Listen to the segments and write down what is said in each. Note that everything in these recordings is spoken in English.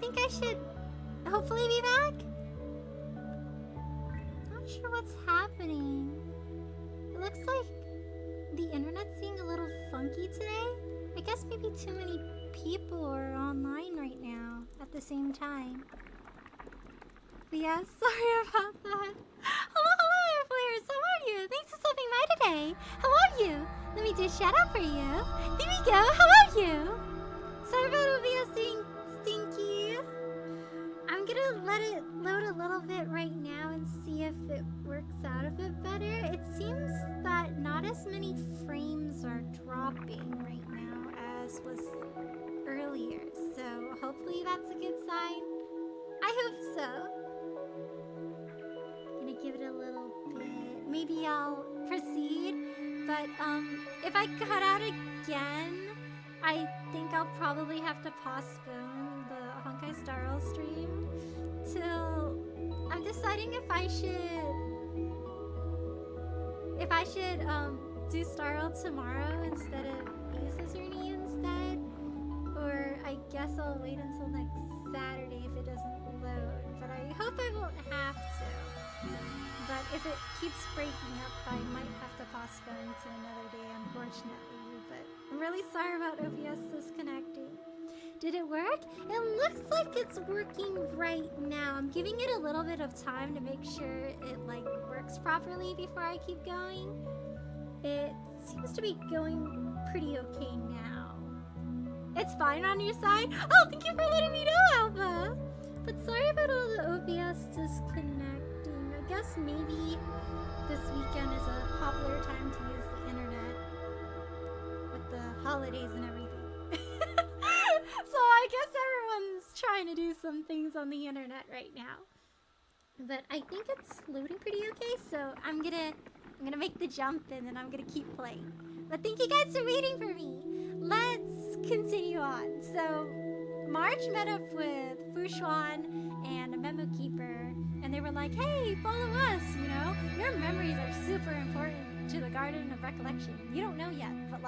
think I should hopefully be back. Not sure what's happening. It looks like the internet's being a little funky today. I guess maybe too many people are online right now at the same time. But yeah, sorry about that. Hello, players. How are you? Thanks for stopping by today. How are you? Let me do a shout out for you. There we go. How are you? Sorry about OBS being stinky. I'm gonna let it load a little bit right now and see if it works out a bit better. It seems that not as many frames are dropping right now as was earlier. So hopefully that's a good sign. I hope so. Gonna give it a little bit. Maybe I'll proceed, but if I cut out again, I think I'll probably have to postpone the Honkai Star Rail stream till I'm deciding if I should do Star Rail tomorrow instead of Aces Journey instead, or I guess I'll wait until next Saturday if it doesn't load. But I hope I won't have to. But if it keeps breaking up, I might have to postpone to another day, unfortunately. But I'm really sorry about OBS disconnecting. Did it work? It looks like it's working right now. I'm giving it a little bit of time to make sure it works properly before I keep going. It seems to be going pretty okay now. It's fine on your side? Oh, thank you for letting me know, Alpha! But sorry about all the OBS disconnecting. I guess maybe this weekend is a popular time to use the internet with the holidays and everything. So I guess everyone's trying to do some things on the internet right now. But I think it's loading pretty okay, so I'm gonna make the jump and then I'm gonna keep playing. But thank you guys for waiting for me. Let's continue on. So March met up with Fushuan and a memo keeper, and they were like, hey, follow us, you know? Your memories are super important to the Garden of Recollection. You don't know yet, but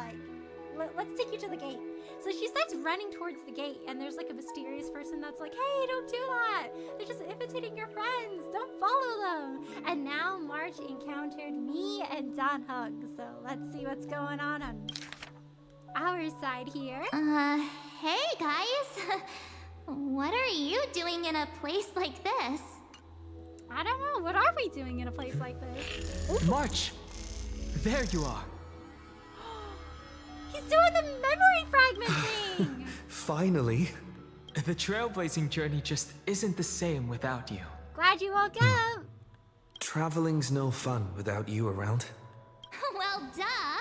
let's take you to the gate. So she starts running towards the gate, and there's a mysterious person that's like, hey, don't do that. They're just imitating your friends. Don't follow them. And now March encountered me and Don Hug. So let's see what's going on our side here. Hey guys. What are you doing in a place like this? I don't know. What are we doing in a place like this? Ooh. March! There you are. He's doing the memory fragment thing! Finally. The trailblazing journey just isn't the same without you. Glad you woke up! Traveling's no fun without you around. Well, duh.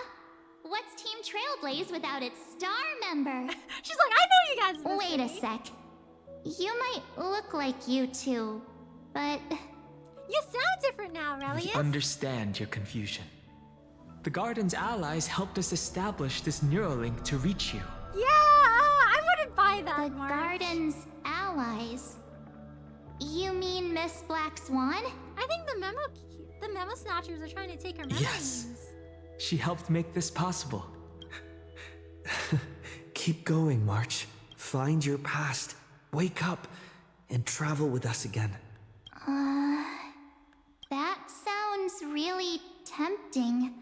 What's Team Trailblaze without its star member? She's like, I know you guys miss Wait me. a sec. You might look like you two, but... You sound different now, We Relius. understand your confusion. The Garden's allies helped us establish this Neuralink to reach you. Yeah, I wouldn't buy that, The March. Garden's allies? You mean Miss Black Swan? I think the memo snatchers are trying to take her memories. Yes. She helped make this possible. Keep going, March. Find your past. Wake up and travel with us again. That sounds really tempting.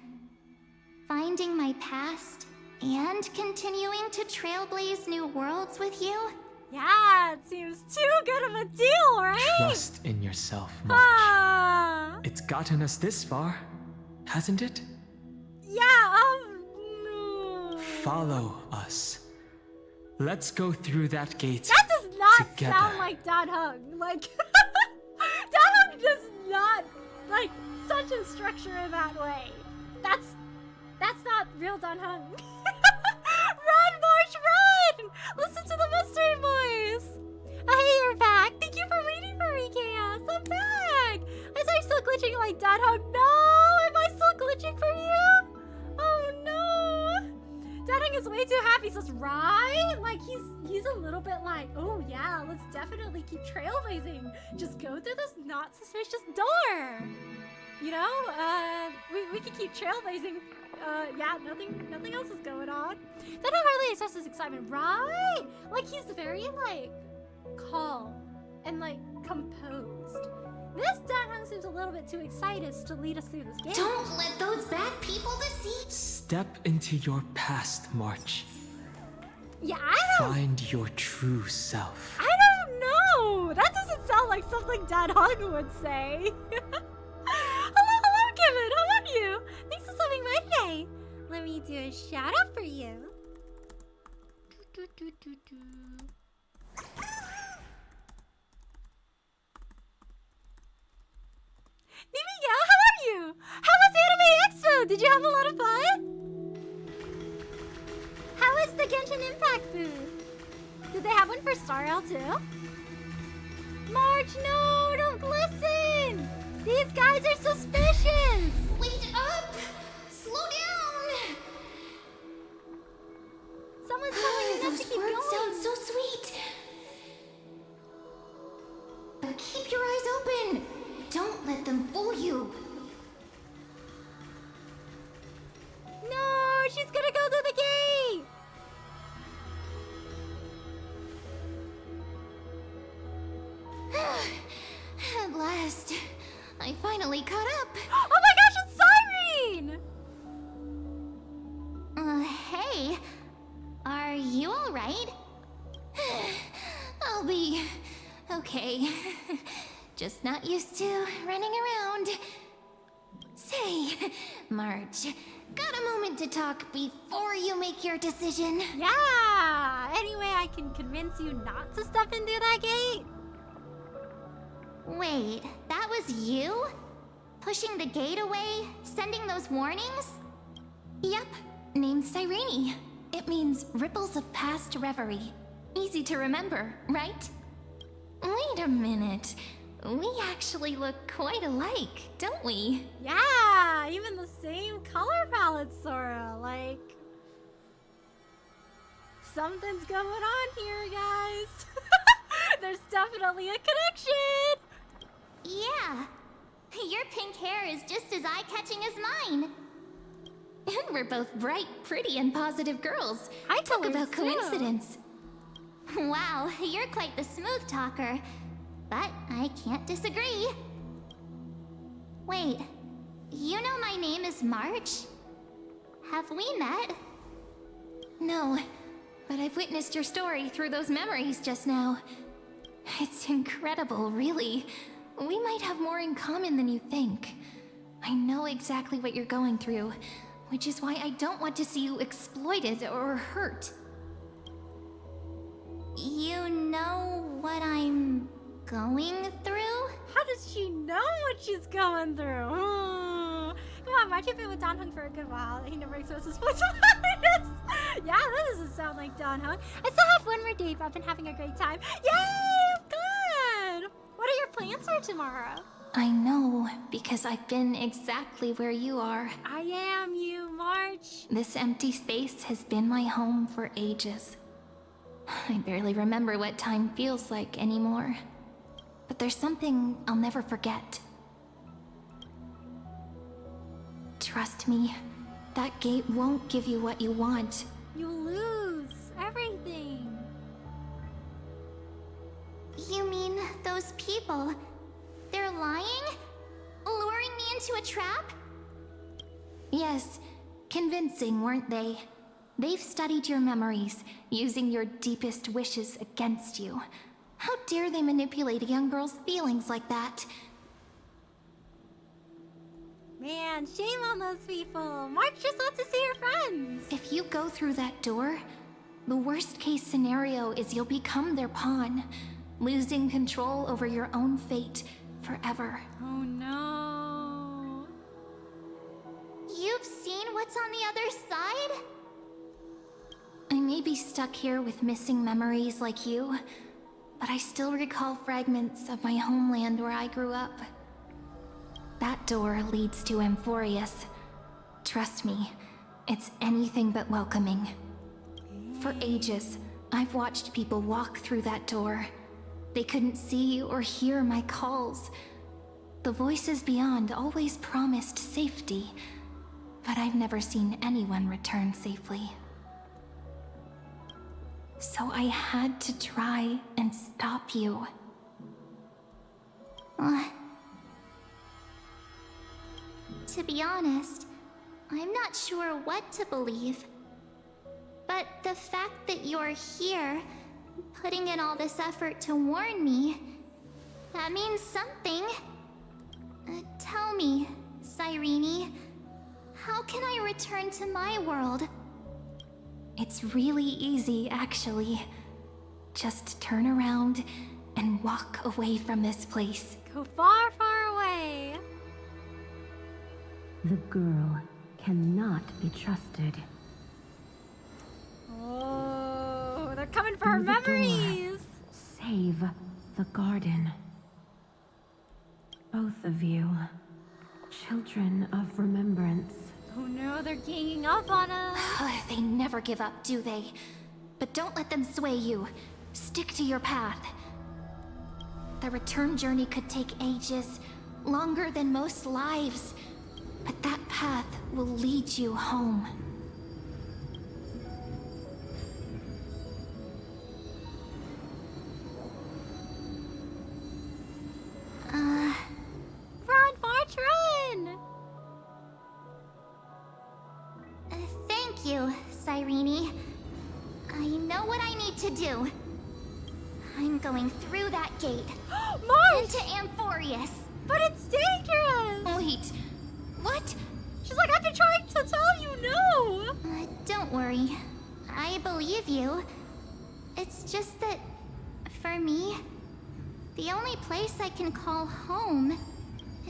Finding my past and continuing to trailblaze new worlds with you? Yeah, it seems too good of a deal, right? Trust in yourself, March. Ah. It's gotten us this far, hasn't it? Yeah, no. Follow us. Let's go through that gate. That does not together. sound like Don Hug. Don Hug does not such a structure in that way. That's not real Don Hug. Run, March, run! Listen to the mystery voice. Hey, you're back. Thank you for waiting for me, Chaos. I'm back. Is I still glitching like Don Hug? No! Am I still glitching for you? Oh no! Don Hug is way too happy. He says, right? He's a little bit like, oh yeah, let's definitely keep trailblazing. Just go through this not suspicious door. You know, we can keep trailblazing. Yeah, nothing else is going on. Then I hardly express his excitement, right? He's very, calm and like composed. This Dan seems a little bit too excited to lead us through this game. Don't let those bad people deceive. Step into your past, March. Yeah, I don't. Find your true self. I don't know. That doesn't sound like something Dan Hung would say. Hello, Kevin. How are you? Thanks for stopping by today. Let me do a shout out for you. Miguel, how are you? How was Anime Expo? Did you have a lot of fun? How was the Genshin Impact booth? Did they have one for Star Rail too? March, no, don't listen! These guys are suspicious! Wait up! Slow down! Someone's telling you not Those to keep words going. sound so sweet. But keep your eyes open. Don't let them fool you. No, she's gonna go through the gate! At last, I finally caught up. Oh my gosh, it's Cyrene! Hey, are you all right? I'll be okay. Just not used to running around. Say, March, got a moment to talk before you make your decision? Yeah! Anyway, I can convince you not to step into that gate. Wait, that was you? Pushing the gate away? Sending those warnings? Yep, named Cyrene. It means ripples of past reverie. Easy to remember, right? Wait a minute. We actually look quite alike, don't we? Yeah, even the same color palette, Sora. Like, something's going on here, guys. There's definitely a connection. Yeah. Your pink hair is just as eye-catching as mine. And we're both bright, pretty, and positive girls. I Talk colors about too. coincidence. Wow, you're quite the smooth talker. But I can't disagree. Wait, you know my name is March? Have we met? No, but I've witnessed your story through those memories just now. It's incredible, really. We might have more in common than you think. I know exactly what you're going through, which is why I don't want to see you exploited or hurt. You know what I'm going through? How does she know what she's going through? Come on, March, you've been with Don Hung for a good while. He never expresses points of happiness. Yeah, that doesn't sound like Don Hung. I still have one more day, but I've been having a great time. Yay, I'm good. What are your plans for tomorrow? I know, because I've been exactly where you are. I am you, March. This empty space has been my home for ages. I barely remember what time feels like anymore. But there's something I'll never forget. Trust me, that gate won't give you what you want. You lose everything. You mean those people? They're lying? Luring me into a trap? Yes, convincing, weren't they? They've studied your memories, using your deepest wishes against you. How dare they manipulate a young girl's feelings like that? Man, shame on those people. March just wants to see her friends. If you go through that door, the worst case scenario is you'll become their pawn, losing control over your own fate forever. Oh no. You've seen what's on the other side? I may be stuck here with missing memories like you, but I still recall fragments of my homeland where I grew up. That door leads to Amphorius. Trust me, it's anything but welcoming. For ages, I've watched people walk through that door. They couldn't see or hear my calls. The voices beyond always promised safety, but I've never seen anyone return safely. So I had to try and stop you. To be honest, I'm not sure what to believe. But the fact that you're here, putting in all this effort to warn me, that means something. Tell me, Cyrene, how can I return to my world? It's really easy, actually. Just turn around and walk away from this place. Go far, far away. The girl cannot be trusted. Oh, they're coming for her Through the door. memories. Save the garden. Both of you, children of remembrance. Oh no, they're ganging up on us. They never give up, do they? But don't let them sway you. Stick to your path. The return journey could take ages, longer than most lives. But that path will lead you home. Run, March, run! Thank you, Cyrene. I know what I need to do. I'm going through that gate. March! Into Amphorius. But it's dangerous! Wait, what? She's like, I've been trying to tell you no! Don't worry. I believe you. It's just that, for me, the only place I can call home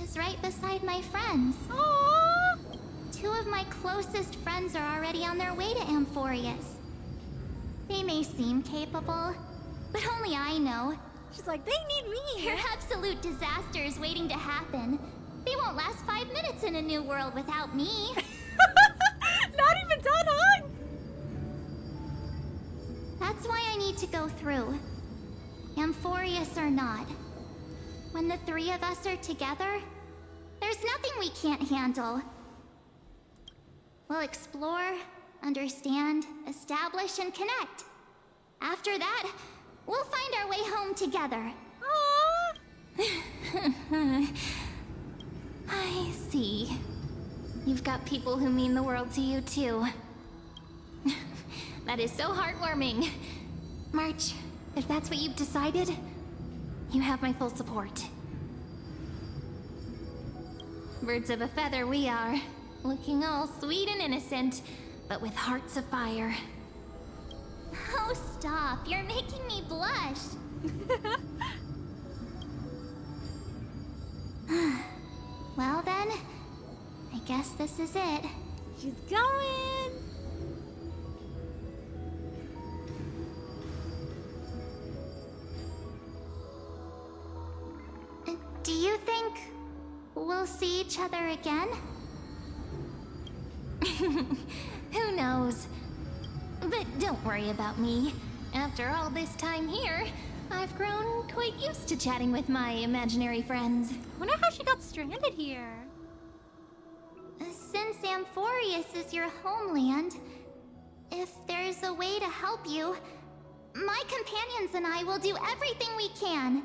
is right beside my friends. Aww! 2 of my closest friends are already on their way to Amphorius. They may seem capable, but only I know. She's like, they need me! They're absolute disasters waiting to happen. They won't last 5 minutes in a new world without me. Not even done, huh? That's why I need to go through. Amphorius or not. When the 3 of us are together, there's nothing we can't handle. We'll explore, understand, establish, and connect. After that, we'll find our way home together. Aww! I see. You've got people who mean the world to you, too. That is so heartwarming. March, if that's what you've decided, you have my full support. Birds of a feather we are. Looking all sweet and innocent, but with hearts of fire. Oh, stop. You're making me blush. Well then, I guess this is it. She's going! Do you think we'll see each other again? Who knows? But don't worry about me. After all this time here, I've grown quite used to chatting with my imaginary friends. Wonder how she got stranded here. Since Amphorius is your homeland, if there's a way to help you, my companions and I will do everything we can.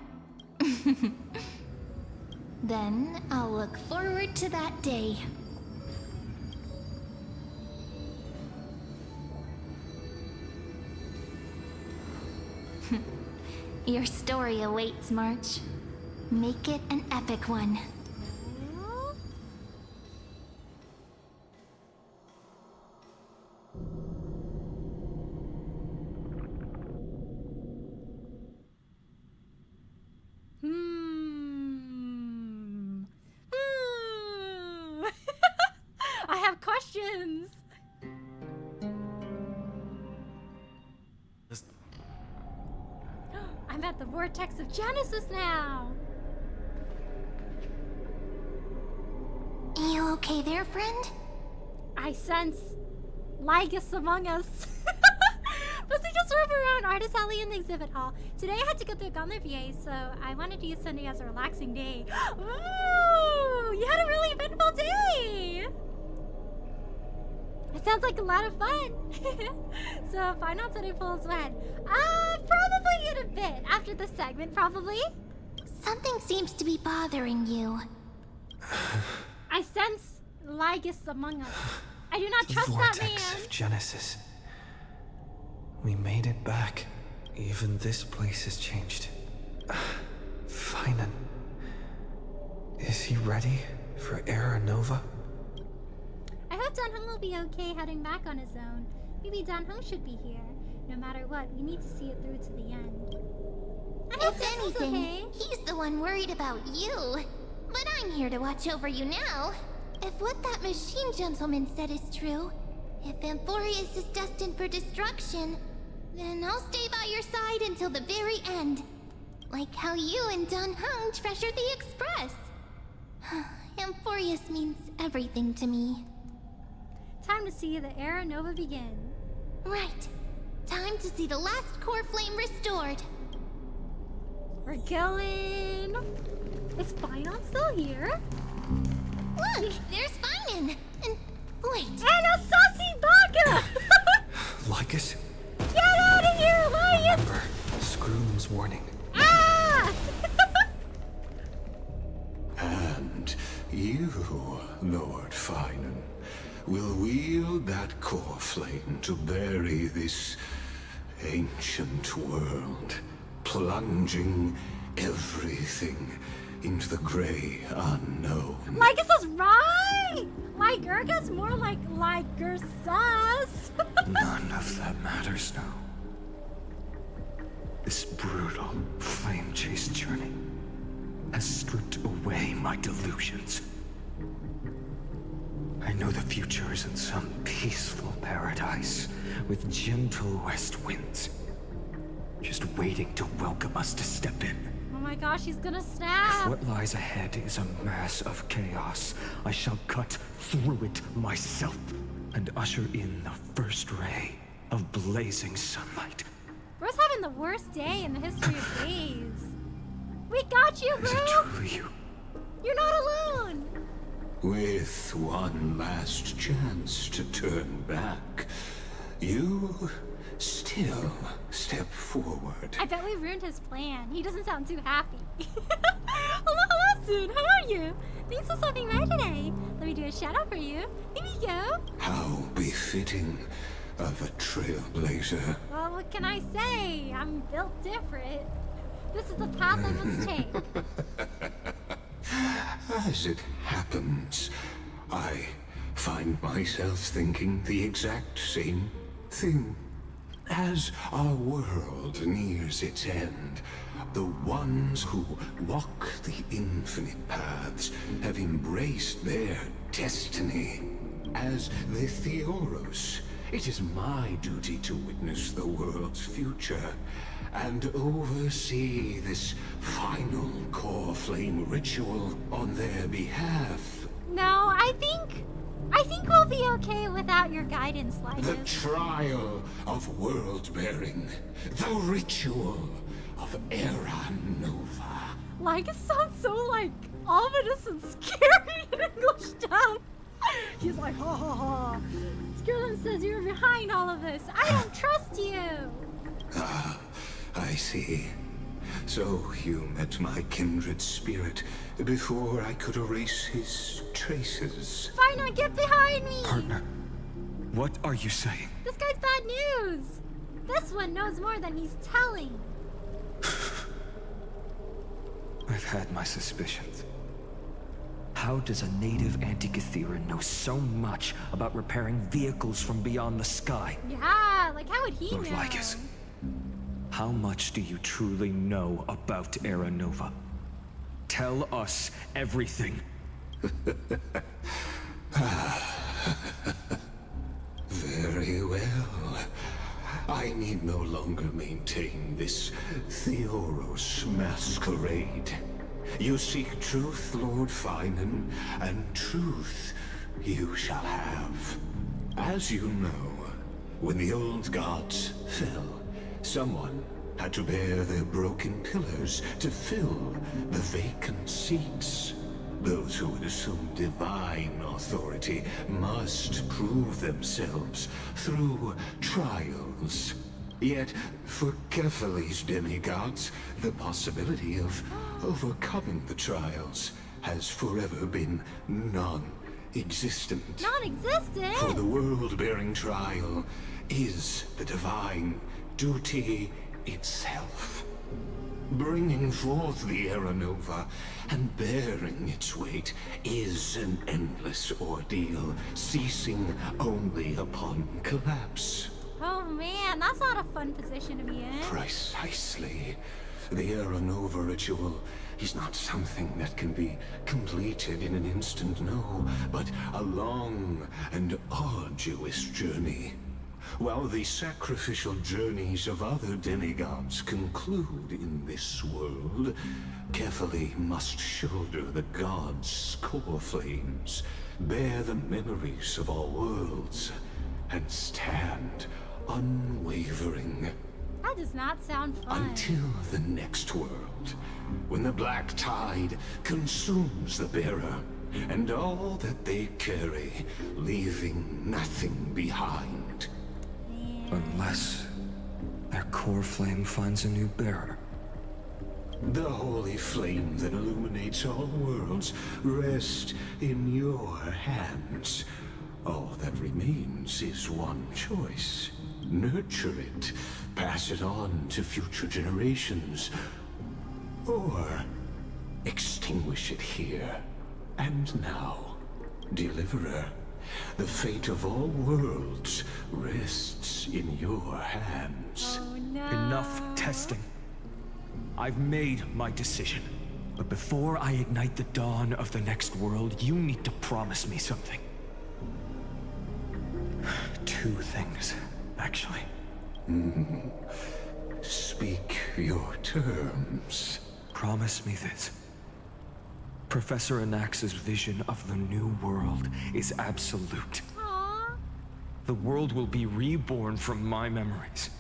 Then I'll look forward to that day. Your story awaits, March. Make it an epic one. I have questions. I'm at the vortex of Genesis now. You okay there, friend? I sense Lygus among us. Mostly just drove around Artist Alley in the exhibit hall. Today I had to go through Gauntlet VA, so I wanted to use Sunday as a relaxing day. Ooh, you had a really eventful day. sounds like a lot of fun. So Phainon said it pulls when? Probably in a bit. After the segment, probably. Something seems to be bothering you. I sense Lygus among us. I do not The trust that vortex man. of Genesis. We made it back. Even this place has changed. Phainon. Is he ready for Era Nova? I hope Danhung will be okay heading back on his own. Maybe Danhung should be here. No matter what, we need to see it through to the end. I hope If Danhung's anything, okay. he's the one worried about you. But I'm here to watch over you now. If what that machine gentleman said is true, if Amphorius is destined for destruction, then I'll stay by your side until the very end. Like how you and Danhung treasured the Express. Amphorius means everything to me. Time to see the Era Nova begin. Right. Time to see the last core flame restored. We're going. Is Phainon still here? Look, there's Phainon. And wait. And a saucy baka! Lycus? Get out of here, Lygus! Remember Scroom's warning. Ah! And you, Lord Phainon, will wield that core flame to bury this ancient world, plunging everything into the gray unknown. Lygus is right! Lygerga's more like Lygersus. None of that matters now. This brutal, flame-chased journey has stripped away my delusions. I know the future is in some peaceful paradise with gentle west winds, just waiting to welcome us to step in. Oh my gosh, he's gonna snap. What lies ahead is a mass of chaos. I shall cut through it myself and usher in the first ray of blazing sunlight. Bro's having the worst day in the history of days. We got you, Is it bro! truly you? You're not alone! With one last chance to turn back, you still step forward. I bet we ruined his plan. He doesn't sound too happy. Hello, Soon. How are you? Thanks for stopping by today. Let me do a shout out for you. Here we go. How befitting of a trailblazer. Well, what can I say? I'm built different. This is the path I must take. As it happens, I find myself thinking the exact same thing. As our world nears its end, the ones who walk the infinite paths have embraced their destiny. As the Theoros, it is my duty to witness the world's future and oversee this final core flame ritual on their behalf. No, I think we'll be okay without your guidance, The Lygus. trial of world-bearing, the ritual of Era Nova. Lygus sounds so like ominous and scary in English dub. He's like, ha ha ha. Skirlum says you're behind all of this. I don't trust you. Ah, I see. So you met my kindred spirit before I could erase his traces. Phainon, get behind me. Partner, what are you saying? This guy's bad news. This one knows more than he's telling. I've had my suspicions. How does a native Antikytheran know so much about repairing vehicles from beyond the sky? Yeah, like how would he Lord know? Lycus, how much do you truly know about Era Nova? Tell us everything. Very well. I need no longer maintain this Theoros masquerade. You seek truth, Lord Phainon, and truth you shall have. As you know, when the old gods fell, someone had to bear their broken pillars to fill the vacant seats. Those who would assume divine authority must prove themselves through trials. Yet, for Kefali's demigods, the possibility of overcoming the trials has forever been non-existent. Non-existent? For the world-bearing trial is the divine duty itself. Bringing forth the Era Nova and bearing its weight is an endless ordeal, ceasing only upon collapse. Oh man, that's not a fun position to be in. Precisely. The Era Nova ritual is not something that can be completed in an instant, no, but a long and arduous journey. While the sacrificial journeys of other demigods conclude in this world, Kefali must shoulder the gods' core flames, bear the memories of all worlds, and stand unwavering. That does not sound fun. Until the next world, when the black tide consumes the bearer, and all that they carry, leaving nothing behind. Unless their core flame finds a new bearer. The holy flame that illuminates all worlds rests in your hands. All that remains is one choice. Nurture it, pass it on to future generations, or extinguish it here and now. Deliverer, the fate of all worlds rests in your hands. Oh no. Enough testing. I've made my decision. But before I ignite the dawn of the next world, you need to promise me something. Two things, actually. Speak your terms. Promise me this. Professor Anax's vision of the new world is absolute. Aww. The world will be reborn from my memories.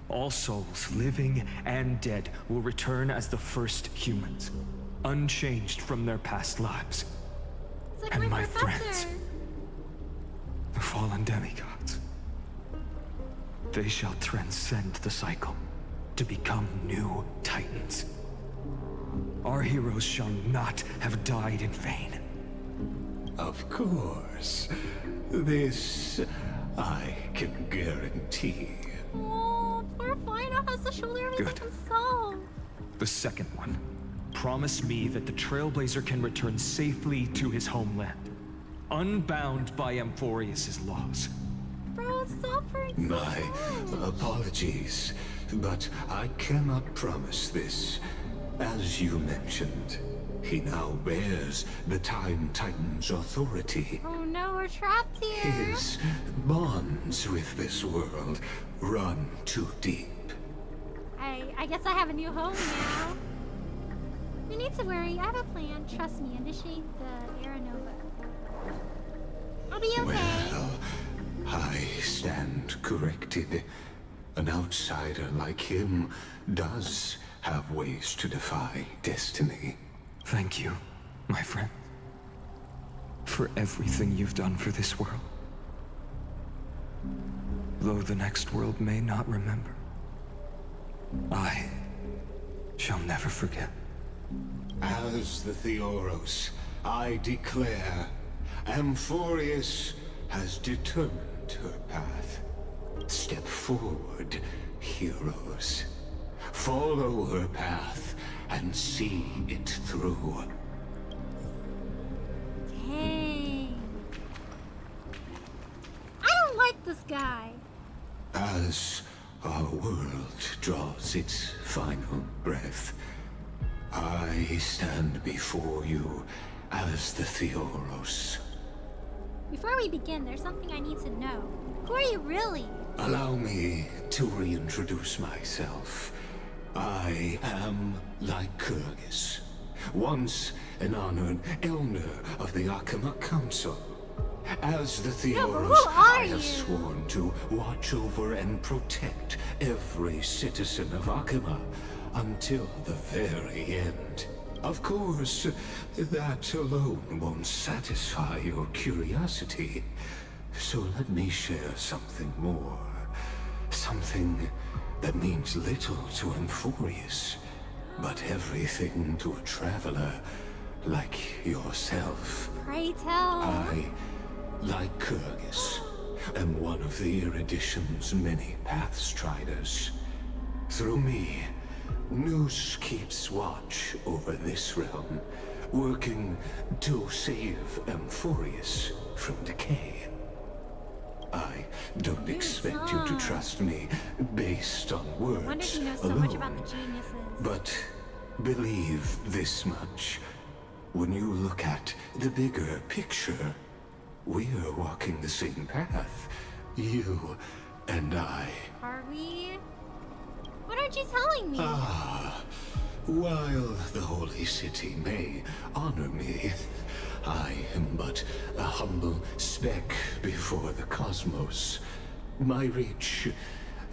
All souls, living and dead, will return as the first humans, unchanged from their past lives. It's like And my my professor. friends. The fallen demigods. They shall transcend the cycle to become new titans. Our heroes shall not have died in vain. Of course. This I can guarantee. Oh, poor Phainon has to shoulder everything Good. himself. The second one. Promise me that the Trailblazer can return safely to his homeland, unbound by Amphorius's laws. Bro, stop for My apologies, but I cannot promise this. As you mentioned, he now bears the Time Titan's authority. Oh no, we're trapped here. His bonds with this world run too deep. I guess I have a new home now. You need to worry. I have a plan. Trust me. Initiate the Era Nova. I'll be okay. Well, I stand corrected. An outsider like him does have ways to defy destiny. Thank you, my friend, for everything you've done for this world. Though the next world may not remember, I shall never forget. As the Theoros, I declare, Amphorius has determined her path. Step forward, heroes. Follow her path and see it through. Dang. I don't like this guy. As our world draws its final breath, I stand before you as the Theoros. Before we begin, there's something I need to know. Who are you really? Allow me to reintroduce myself. I am Lycurgus, once an honored elder of the Akama Council. As the Yeah, but who Theoros, are I have you? sworn to watch over and protect every citizen of Akama until the very end. Of course, that alone won't satisfy your curiosity. So let me share something more. Something that means little to Euphorius, but everything to a traveler like yourself. Pray tell. I, like Kyrgyz, am one of the Erudition's many Pathstriders. Through me, Noose keeps watch over this realm, working to save Euphorius from decay. I don't expect you to trust me based on I wonder words if you know so alone. much about the geniuses. But believe this much. When you look at the bigger picture, we're walking the same path. You and I. Are we? What aren't you telling me? While the Holy City may honor me, I am but a humble speck before the cosmos. My reach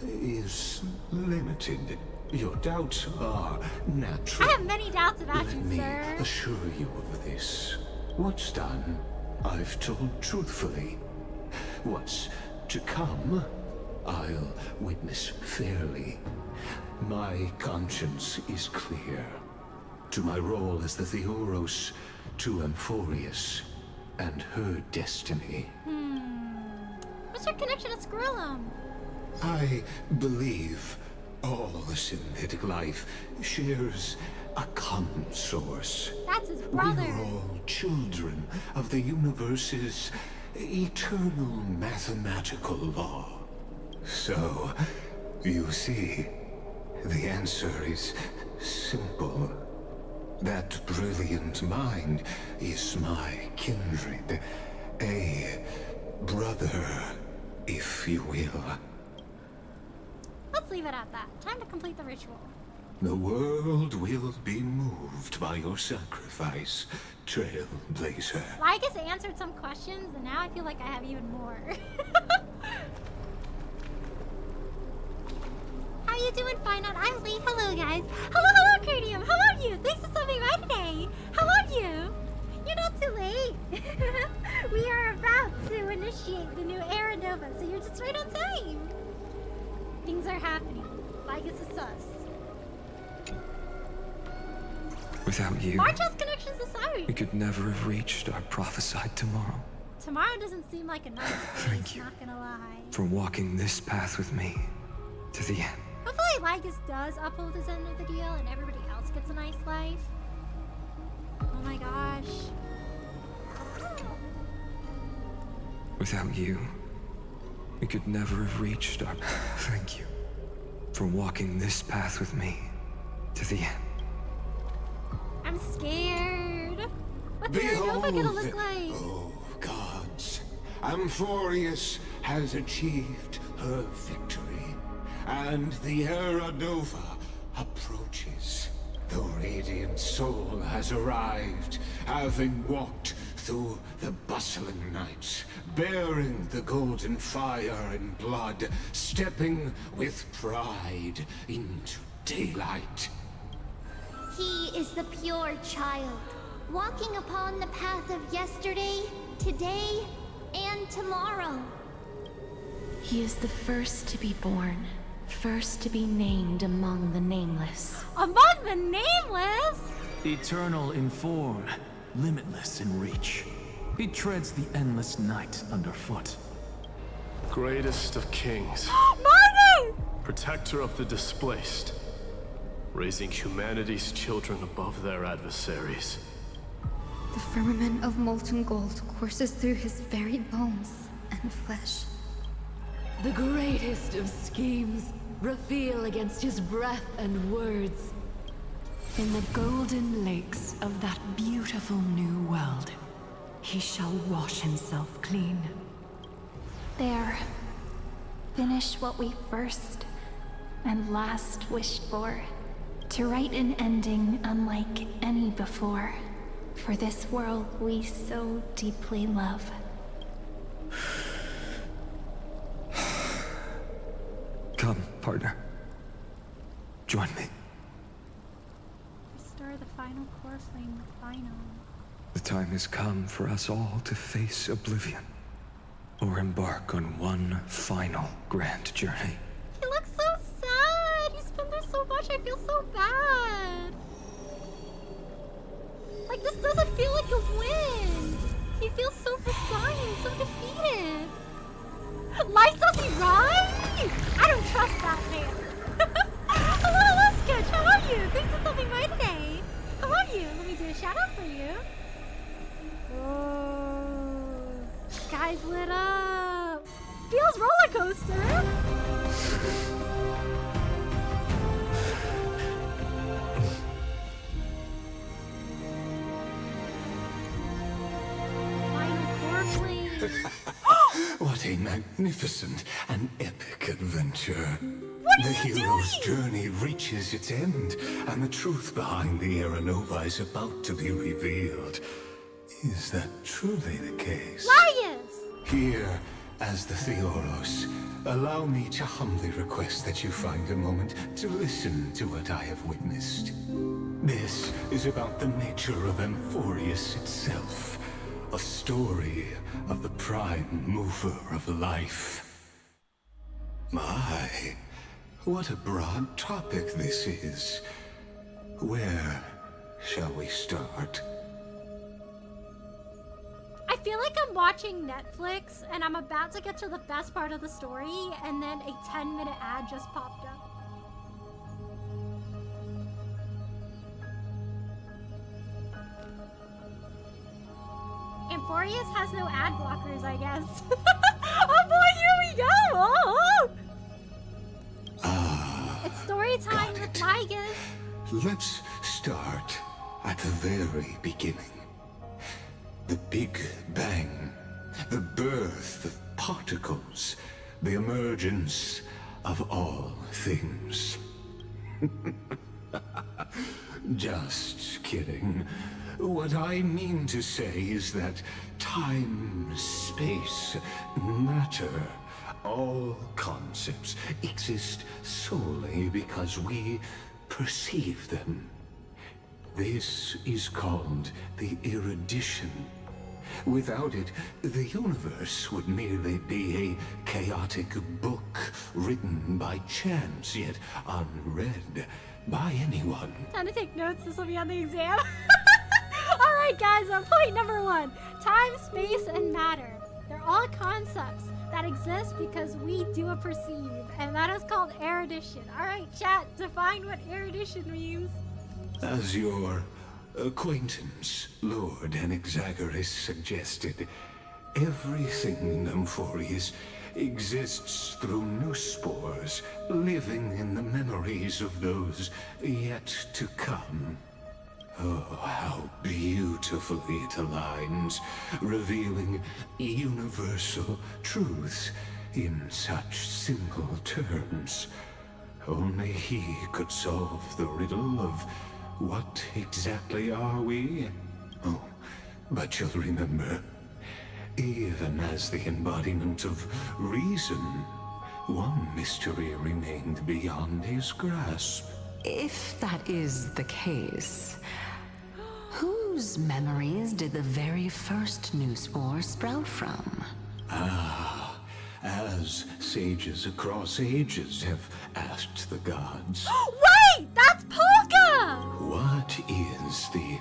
is limited. Your doubts are natural. I have many doubts about Let you, me sir. assure you of this. What's done, I've told truthfully. What's to come, I'll witness fairly. My conscience is clear. To my role as the Theoros, to Euphorius, and her destiny. What's your connection to Skrulum? I believe all synthetic life shares a common source. That's his brother. We're all children of the universe's eternal mathematical law. So, you see, the answer is simple. That brilliant mind is my kindred. A brother, if you will. Let's leave it at that. Time to complete the ritual. The world will be moved by your sacrifice, Trailblazer. Well, I guess I answered some questions, and now I feel like I have even more. How you doing, Phainon? I'm Lee. Hello, guys. Hello, Cranium. How are you? Thanks for stopping by today. How are you? You're not too late. We are about to initiate the new Era Nova, so you're just right on time. Things are happening. Like it's a sus. Without you, Marchel's connections aside. we could never have reached our prophesied tomorrow. Tomorrow doesn't seem like a nice Thank place, you. not gonna lie. For walking this path with me to the end. Hopefully Lycus does uphold his end of the deal and everybody else gets a nice life. Oh my gosh. Without you, we could never have reached our... Thank you for walking this path with me to the end. I'm scared. What's Era Nova gonna look like? Oh, gods. Euphorius has achieved her victory, and the Era Nova approaches. The radiant soul has arrived, having walked through the bustling nights, bearing the golden fire and blood, stepping with pride into daylight. He is the pure child, walking upon the path of yesterday, today, and tomorrow. He is the first to be born, first to be named among the nameless. Among the nameless? Eternal in form, limitless in reach. He treads the endless night underfoot. Greatest of kings, Marty! protector of the displaced, raising humanity's children above their adversaries. The firmament of molten gold courses through his very bones and flesh. The greatest of schemes reveal against his breath and words. In the golden lakes of that beautiful new world, he shall wash himself clean. There. Finish what we first and last wished for. To write an ending unlike any before. For this world we so deeply love. Come, partner. Join me. Restore the fire. final core flame with Phainon. The time has come for us all to face oblivion, or embark on one final grand journey. He looks so sad! He's been through so much, I feel so bad! Like, this doesn't feel like a win! He feels so resigned, so defeated! Life does he right? I don't trust that man! Hello, Lusketch, how are you? Thanks for stopping by today! How are you? Let me do a shout out for you. Oh, sky's lit up! Feels roller coaster! What a magnificent and epic adventure. The hero's journey reaches its end, and the truth behind the Aeronova is about to be revealed. Is that truly the case? Laius! Here, as the Theoros, allow me to humbly request that you find a moment to listen to what I have witnessed. This is about the nature of Amphorius itself. A story of the prime mover of life. My, what a broad topic this is. Where shall we start? I feel like I'm watching Netflix and I'm about to get to the best part of the story and then a 10-minute ad just popped up. Amphorius has no ad blockers, I guess. Oh boy, here we go! Oh, oh. It's story time with Laius. Let's start at the very beginning. The Big Bang, the birth of particles, the emergence of all things. Just kidding. What I mean to say is that time, space, matter, all concepts exist solely because we perceive them. This is called the erudition. Without it, the universe would merely be a chaotic book written by chance, yet unread by anyone. Time to take notes, this will be on the exam. Alright guys, point number 1. Time, space, and matter. They're all concepts that exist because we do perceive, and that is called erudition. Alright chat, define what erudition means. As your acquaintance, Lord Anaxagoras, suggested, everything in Amphorius exists through new spores, living in the memories of those yet to come. Oh, how beautifully it aligns, revealing universal truths in such simple terms. Only he could solve the riddle of what exactly are we? Oh, but you'll remember, even as the embodiment of reason, one mystery remained beyond his grasp. If that is the case, whose memories did the very first new spore sprout from? Ah, as sages across ages have asked the gods. Wait! That's Polka! What is the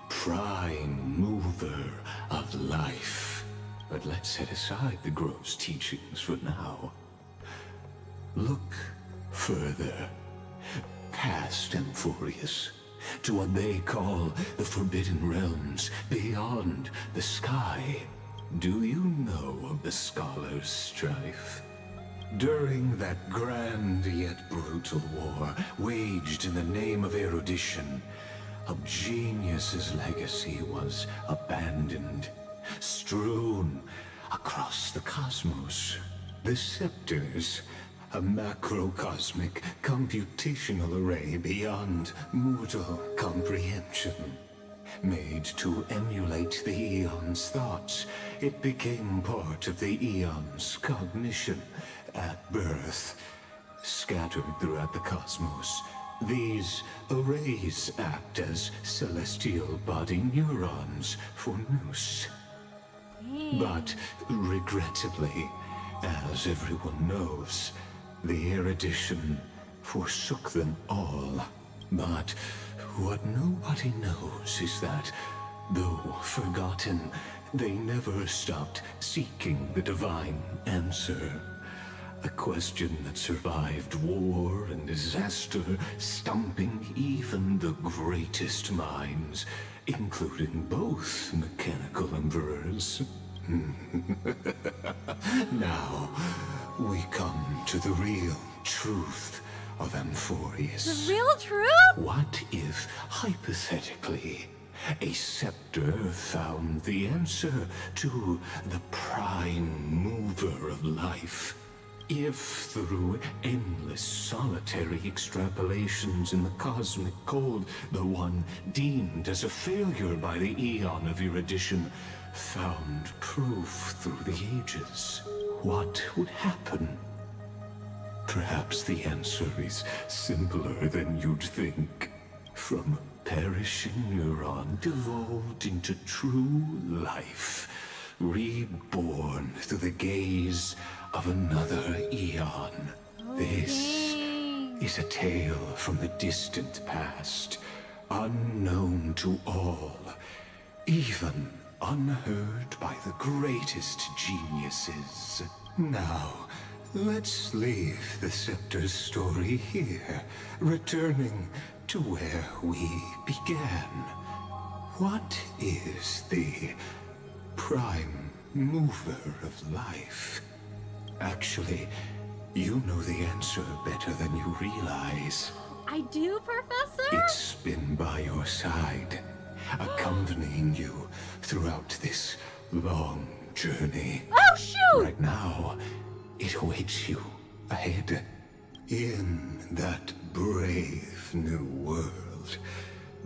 prime mover of life? But let's set aside the grove's teachings for now. Look further, past Amphorius, to what they call the Forbidden Realms beyond the sky. Do you know of the Scholar's strife? During that grand yet brutal war, waged in the name of erudition, a genius's legacy was abandoned, strewn across the cosmos. The scepters, a macrocosmic computational array beyond mortal comprehension. Made to emulate the Eon's thoughts, it became part of the Eon's cognition at birth. Scattered throughout the cosmos, These arrays act as celestial body neurons for Nous. But regrettably, as everyone knows, the erudition forsook them all. But what nobody knows is that, though forgotten, they never stopped seeking the divine answer. A question that survived war and disaster, stumping even the greatest minds, including both mechanical emperors. Now, we come to the real truth of Amphorius. The real truth? What if, hypothetically, a scepter found the answer to the prime mover of life? If through endless solitary extrapolations in the cosmic code, the one deemed as a failure by the Eon of erudition found proof through the ages, what would happen? Perhaps the answer is simpler than you'd think. From a perishing neuron devolved into true life, reborn through the gaze of another eon. This is a tale from the distant past, unknown to all, even unheard by the greatest geniuses. Now, let's leave the Scepter's story here, returning to where we began. What is the prime mover of life? Actually, you know the answer better than you realize. I do, Professor? It's been by your side, accompanying you throughout this long journey. Oh, shoot! Right now, it awaits you ahead, in that brave new world,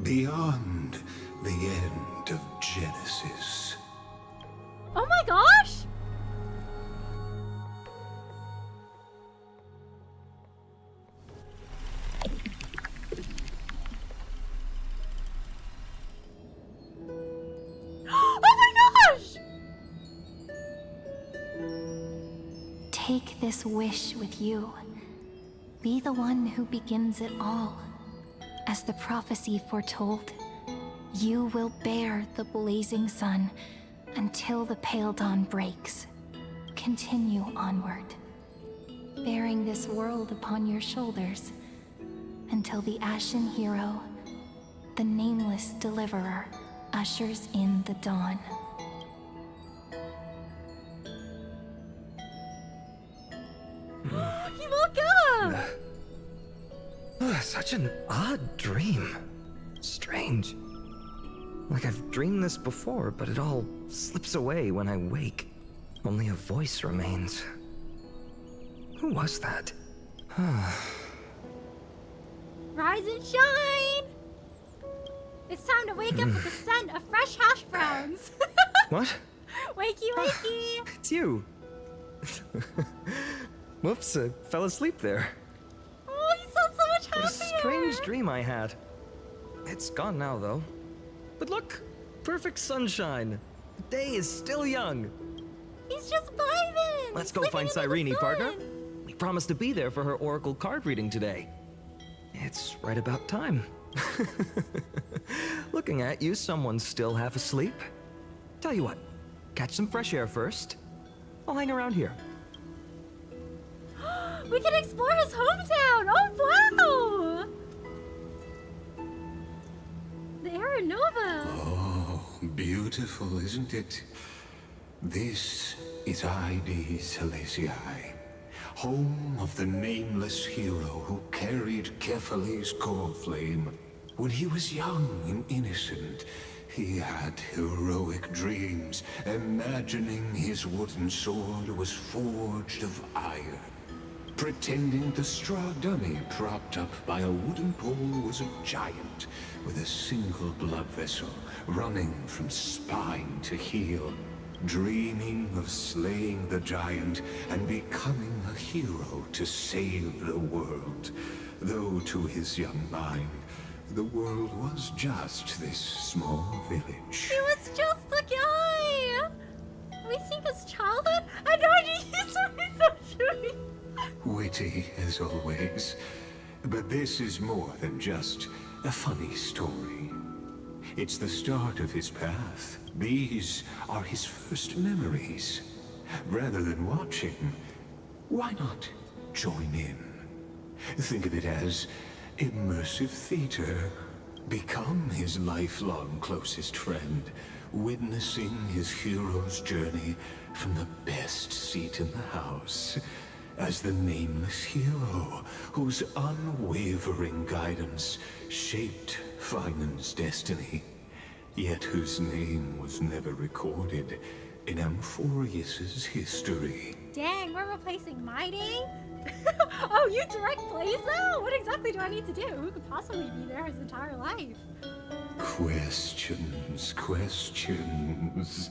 beyond the end of Genesis. Oh my gosh! Oh my gosh! Take this wish with you. Be the one who begins it all. As the prophecy foretold, you will bear the blazing sun until the pale dawn breaks. Continue onward, bearing this world upon your shoulders until the Ashen Hero, the nameless deliverer, ushers in the dawn. He woke up! Such an odd dream. Strange. Like I've dreamed this before, but it all slips away when I wake. Only a voice remains. Who was that? Rise and shine! It's time to wake up with the scent of fresh hash browns. What? Wakey, wakey! It's you. Whoops, I fell asleep there. Oh, you sound so much happier! What a strange dream I had. It's gone now, though. But look, perfect sunshine. The day is still young. He's just vibing! Let's go Sleeping find under the Cyrene, sun. partner. We promised to be there for her oracle card reading today. It's right about time. Looking at you, someone's still half asleep. Tell you what, catch some fresh air first. I'll hang around here. We can explore his hometown! Oh, wow! The Aeronova! Oh, beautiful, isn't it? This is ID Silesii, home of the nameless hero who carried Kephale's core flame. When he was young and innocent, he had heroic dreams, imagining his wooden sword was forged of iron. Pretending the straw dummy propped up by a wooden pole was a giant with a single blood vessel running from spine to heel. dreaming of slaying the giant and becoming a hero to save the world. Though to his young mind, the world was just this small village. He was just a guy! We think his childhood? I had no idea he's so cute! Witty as always. But this is more than just a funny story. It's the start of his path. These are his first memories. Rather than watching, why not join in? Think of it as immersive theater. Become his lifelong closest friend, witnessing his hero's journey from the best seat in the house. As the nameless hero whose unwavering guidance shaped Phainon's destiny, yet whose name was never recorded in Amphorius's history. Dang, we're replacing my day? Oh, you direct plays now? What exactly do I need to do? Who could possibly be there his entire life? Questions, questions.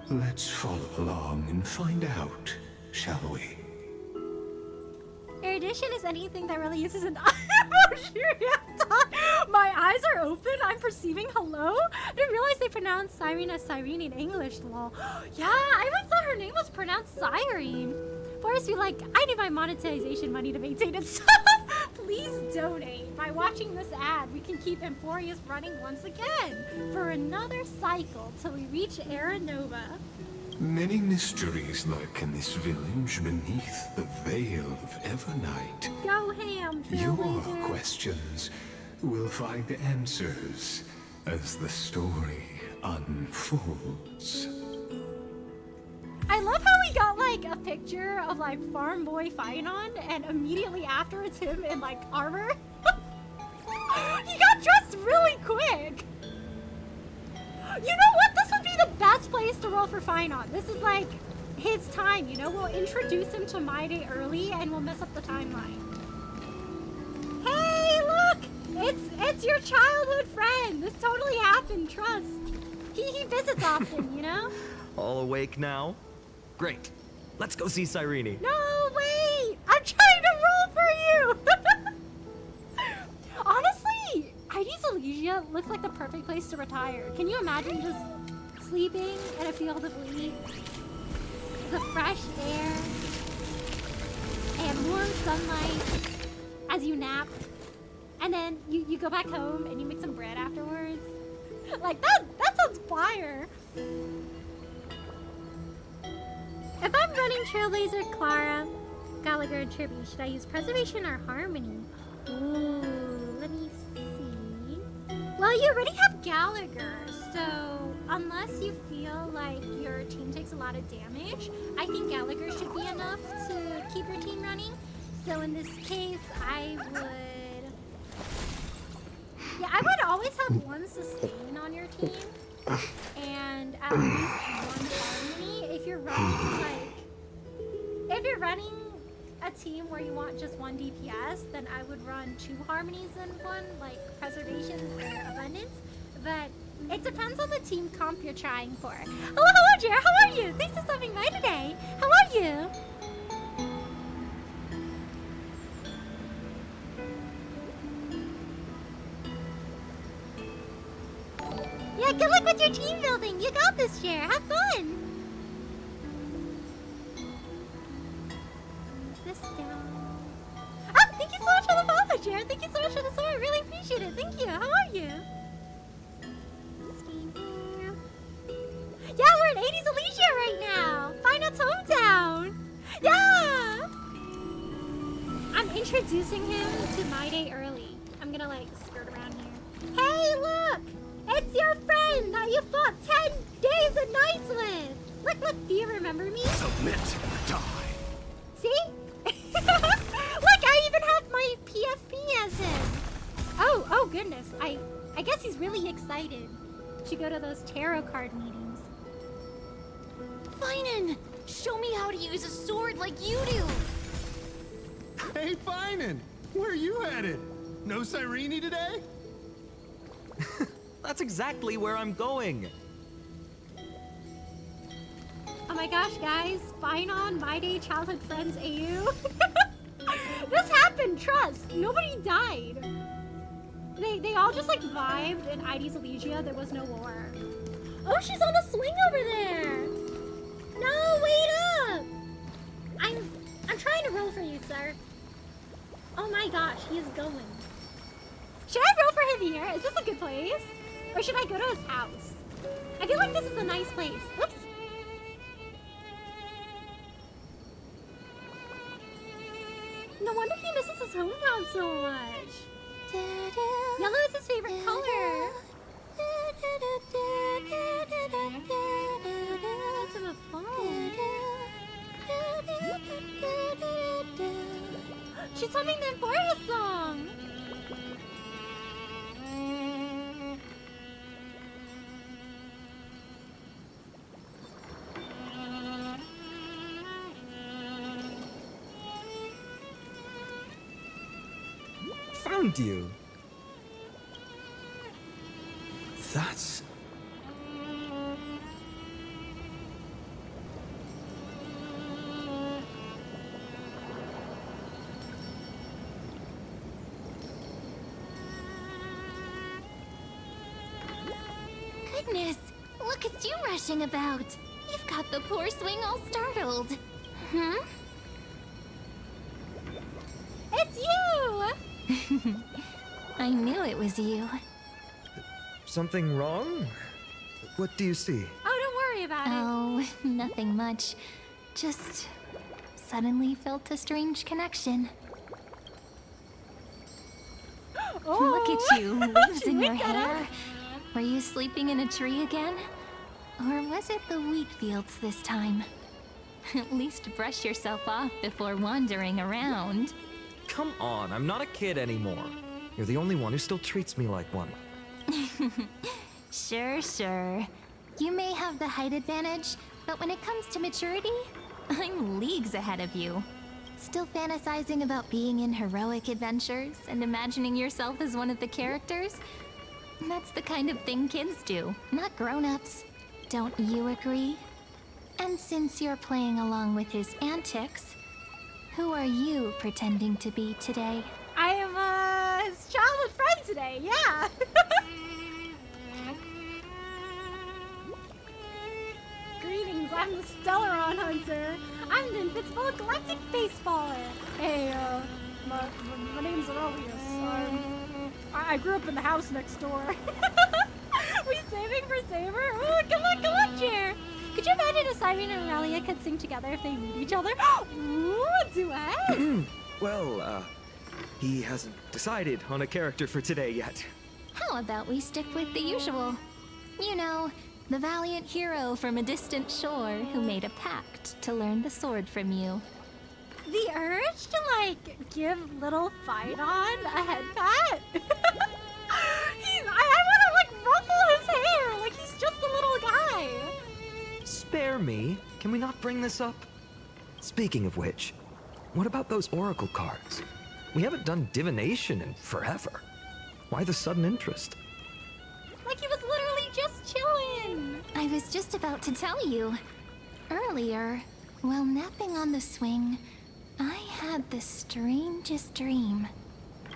Let's follow along and find out, shall we? Erudition is anything that really uses an My eyes are open. I'm perceiving hello. I didn't realize they pronounced Cyrene as Cyrene in English, lol. Yeah, I always thought her name was pronounced Cyrene. Forrest, you like, I need my monetization money to maintain itself. Please donate. By watching this ad, we can keep Amphorius running once again for another cycle till we reach Era Nova. Many mysteries lurk in this village beneath the veil of Evernight. Go ham, Your Trailblazer. questions will find answers as the story unfolds. I love how we got like a picture of like farm boy Phainon and immediately after it's him in like armor. He got dressed really quick. You know what? This would be the best place to roll for Phainon. This is like his time, you know? We'll introduce him to My Day early and we'll mess up the timeline. Hey, look! It's your childhood friend. This totally happened, trust. He visits often, you know? All awake now? Great. Let's go see Cyrene. No, wait! I'm trying to roll for you! Honestly, Heidi's Elysia looks like the perfect place to retire. Can you imagine just sleeping in a field of leaves? The fresh air and warm sunlight as you nap. And then you go back home and you make some bread afterwards. Like, that sounds fire! If I'm running Trailblazer, Clara, Gallagher, and Tribby, should I use Preservation or Harmony? Ooh, let me see. Well, you already have Gallagher, so unless you feel like your team takes a lot of damage, I think Gallagher should be enough to keep your team running. So in this case, I would... Yeah, I would always have one sustain on your team. And at least one harmony. If you're running a team where you want just one DPS, then I would run 2 harmonies in one, like preservation or abundance. But it depends on the team comp you're trying for. Hello, Jer. How are you? Thanks for stopping by today. How are you? Yeah, good luck with your team building. You got this, Jer. Have fun. This down. Oh, thank you so much for the follow, Jer. Thank you so much for the sword. Really appreciate it. Thank you. How are you? Yeah, we're in 80s Elysia right now. Phainon's hometown. Yeah. I'm introducing him to My Day early. I'm gonna like skirt around here. Hey, look. It's your friend that you fought 10 days and nights with! Look, do you remember me? Submit or die. See? Look, I even have my PFP as him! Oh goodness, I guess he's really excited to go to those tarot card meetings. Phainon, show me how to use a sword like you do! Hey, Phainon! Where are you headed? No Cyrene today? That's exactly where I'm going. my gosh, guys. Phainon, My Day, Childhood Friends, AU. This happened, trust. Nobody died. They all just like vibed in ID's Elysia. There was no war. Oh, she's on a swing over there. No, wait up. I'm trying to roll for you, sir. Oh my gosh, he is going. Should I roll for him here? Is this a good place? Or should I go to his house? I feel like this is a nice place. Oops. No wonder he misses his hometown so much. Yellow is his favorite color. Let's have a phone. She's humming the Euphoria song. Found you. That's... Goodness, look at you rushing about. You've got the poor swing all startled. Hmm? It's you! I knew it was you. Something wrong? What do you see? Oh, don't worry about it. Oh, nothing much. Just suddenly felt a strange connection. Oh, Look at you, leaves she in your winked at hair. us. Were you sleeping in a tree again? Or was it the wheat fields this time? At least brush yourself off before wandering around. Come on, I'm not a kid anymore. You're the only one who still treats me like one. Sure. You may have the height advantage, but when it comes to maturity, I'm leagues ahead of you. Still fantasizing about being in heroic adventures and imagining yourself as one of the characters? That's the kind of thing kids do, not grown-ups. Don't you agree? And since you're playing along with his antics, who are you pretending to be today? I am his childhood friend today, yeah. Greetings, I'm the Stellaron Hunter. I'm the Invincible Galactic Baseballer. Hey, my name's Aurelius. I grew up in the house next door. We saving for Saber? Oh, good luck, Jer. Could you imagine if Cyrene and Aurelia could sing together if they meet each other? Ooh, a duet. Well, he hasn't decided on a character for today yet. How about we stick with the usual? You know, the valiant hero from a distant shore who made a pact to learn the sword from you. The urge to, like, give little Phainon a head pat? I want to, like, ruffle his hair like he's just a little guy. Spare me. Can we not bring this up? Speaking of which, what about those oracle cards? We haven't done divination in forever. Why the sudden interest? Like he was literally just chilling. I was just about to tell you. Earlier, while napping on the swing, I had the strangest dream.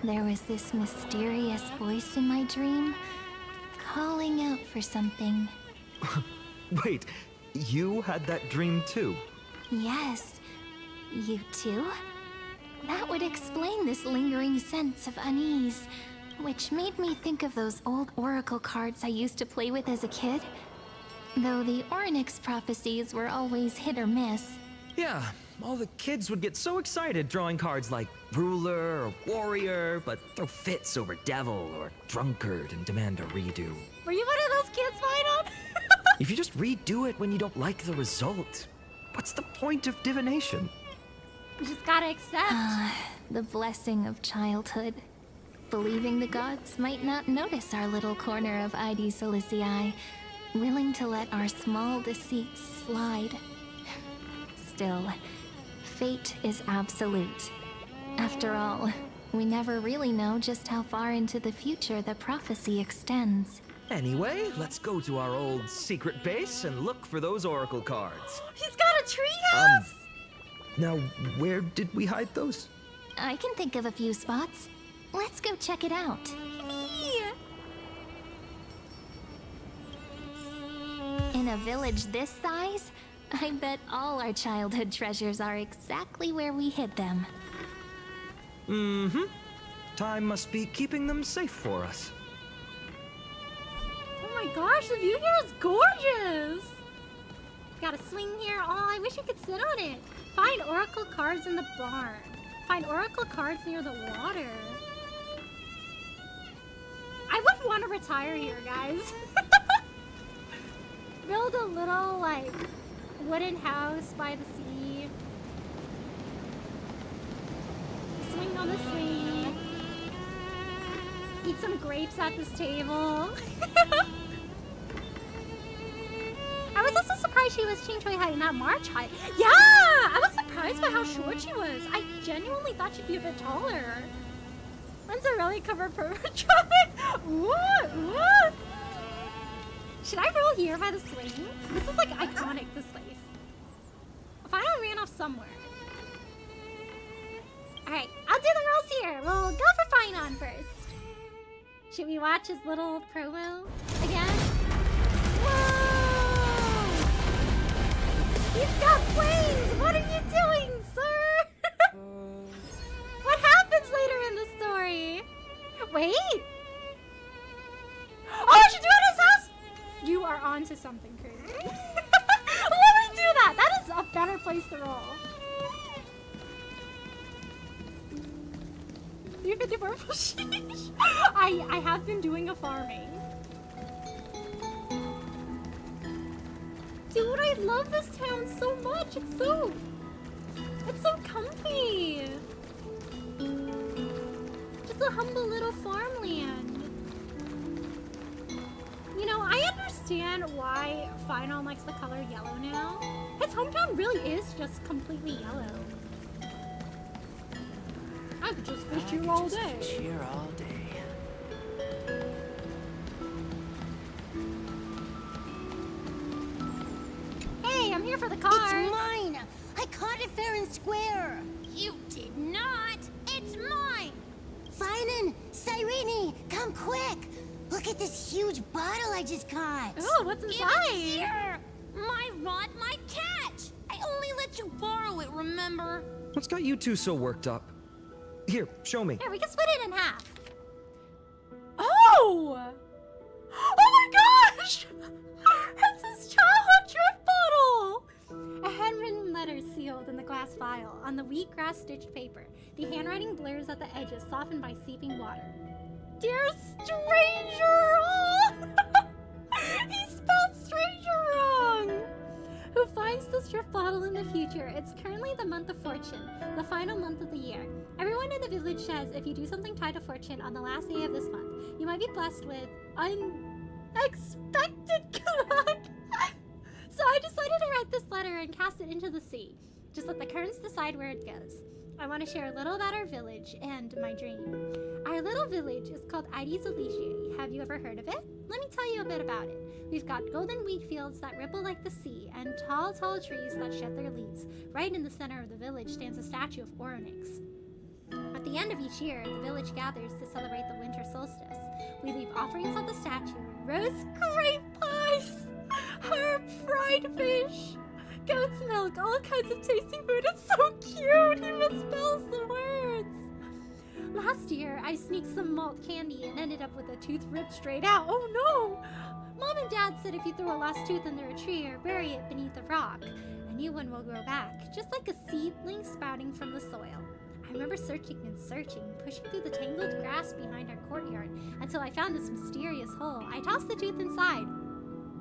There was this mysterious voice in my dream, calling out for something. Wait, you had that dream too? Yes, you too? That would explain this lingering sense of unease, which made me think of those old oracle cards I used to play with as a kid. Though the Ornyx prophecies were always hit or miss. Yeah, all the kids would get so excited drawing cards like ruler or warrior, but throw fits over devil or drunkard and demand a redo. Were you one of those kids, Phainon? If you just redo it when you don't like the result, what's the point of divination? You just gotta accept. The blessing of childhood. Believing the gods might not notice our little corner of ID Silicii, willing to let our small deceits slide. Still, fate is absolute. After all, we never really know just how far into the future the prophecy extends. Anyway, let's go to our old secret base and look for those oracle cards. He's got a treehouse! Now, where did we hide those? I can think of a few spots. Let's go check it out. In a village this size, I bet all our childhood treasures are exactly where we hid them. Mm-hmm. Time must be keeping them safe for us. Oh my gosh, the view here is gorgeous! Got a swing here. Oh, I wish you could sit on it. Find oracle cards in the barn. Find oracle cards near the water. I would want to retire here, guys. Build a little, like, wooden house by the sea. Swing on the swing. Eat some grapes at this table. I was also surprised she was Ching Choi height and not March height. Yeah! I was surprised by how short she was. I genuinely thought she'd be a bit taller. When's a really covered permatronic? What? Should I roll here by the swing? This is like iconic, this place. Phainon ran off somewhere. Alright, I'll do the rolls here. We'll go for Phainon first. Should we watch his little promo again? Whoa! He's got flames! What are you doing, sir? What happens later in the story? Wait! Oh, I should do it in his house! You are onto something crazy. Let me do that! That is a better place to roll. 350 purple sheesh. I have been doing a farming. Dude, I love this town so much. It's so comfy. Just a humble little farmland. You know, I understand why Phainon likes the color yellow now. His hometown really is just completely yellow. I could just fish here all day. Here all day. Hey, I'm here for the cards. It's mine! I caught it fair and square! You did not! It's mine! Phainon! Cyrene! Come quick! Look at this huge bottle I just caught! Oh, what's inside? Give it here! My rod, my catch! I only let you borrow it, remember? What's got you two so worked up? Here, show me. Here, we can split it in half. Oh! Oh my gosh! It's his childhood drift bottle! A handwritten letter sealed in the glass vial on the wheatgrass stitched paper. The handwriting blurs at the edges, softened by seeping water. Dear stranger! Oh! He spelled stranger wrong! Who finds this drift bottle in the future? It's currently the month of fortune, the final month of the year. Everyone in the village says if you do something tied to fortune on the last day of this month, you might be blessed with unexpected luck. So I decided to write this letter and cast it into the sea. Just let the currents decide where it goes. I want to share a little about our village and my dream. Our little village is called Ides Elysiae. Have you ever heard of it? Let me tell you a bit about it. We've got golden wheat fields that ripple like the sea, and tall, tall trees that shed their leaves. Right in the center of the village stands a statue of Oronix. At the end of each year, the village gathers to celebrate the winter solstice. We leave offerings at the statue, roast grape pies, herb fried fish, goat's milk, all kinds of tasty food. It's so cute! He misspells the words! Last year, I sneaked some malt candy and ended up with a tooth ripped straight out. Oh no! Mom and Dad said if you throw a lost tooth under a tree or bury it beneath a rock, a new one will grow back, just like a seedling sprouting from the soil. I remember searching and searching, pushing through the tangled grass behind our courtyard until I found this mysterious hole. I tossed the tooth inside.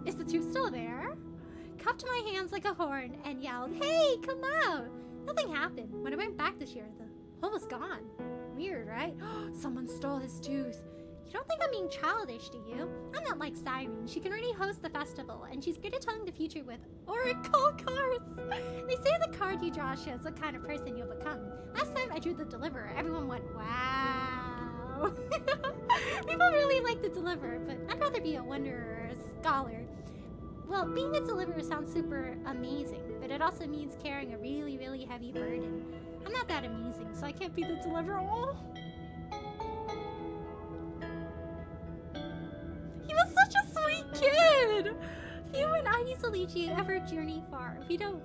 Is the tooth still there? Cupped my hands like a horn and yelled, "Hey, come out!" Nothing happened. When I went back this year, the hole was gone. Weird, right? Someone stole his tooth. You don't think I'm being childish, do you? I'm not like Siren. She can already host the festival, and she's good at telling the future with oracle cards. They say the card you draw shows what kind of person you'll become. Last time I drew the Deliverer, everyone went, wow. hero. People really like to deliver, but I'd rather be a wanderer or a scholar. Well, being a deliverer sounds super amazing, but it also means carrying a really, really heavy burden. I'm not that amazing, so I can't be the deliverer. Oh. He was such a sweet kid! Few and I Salici ever journey far. We don't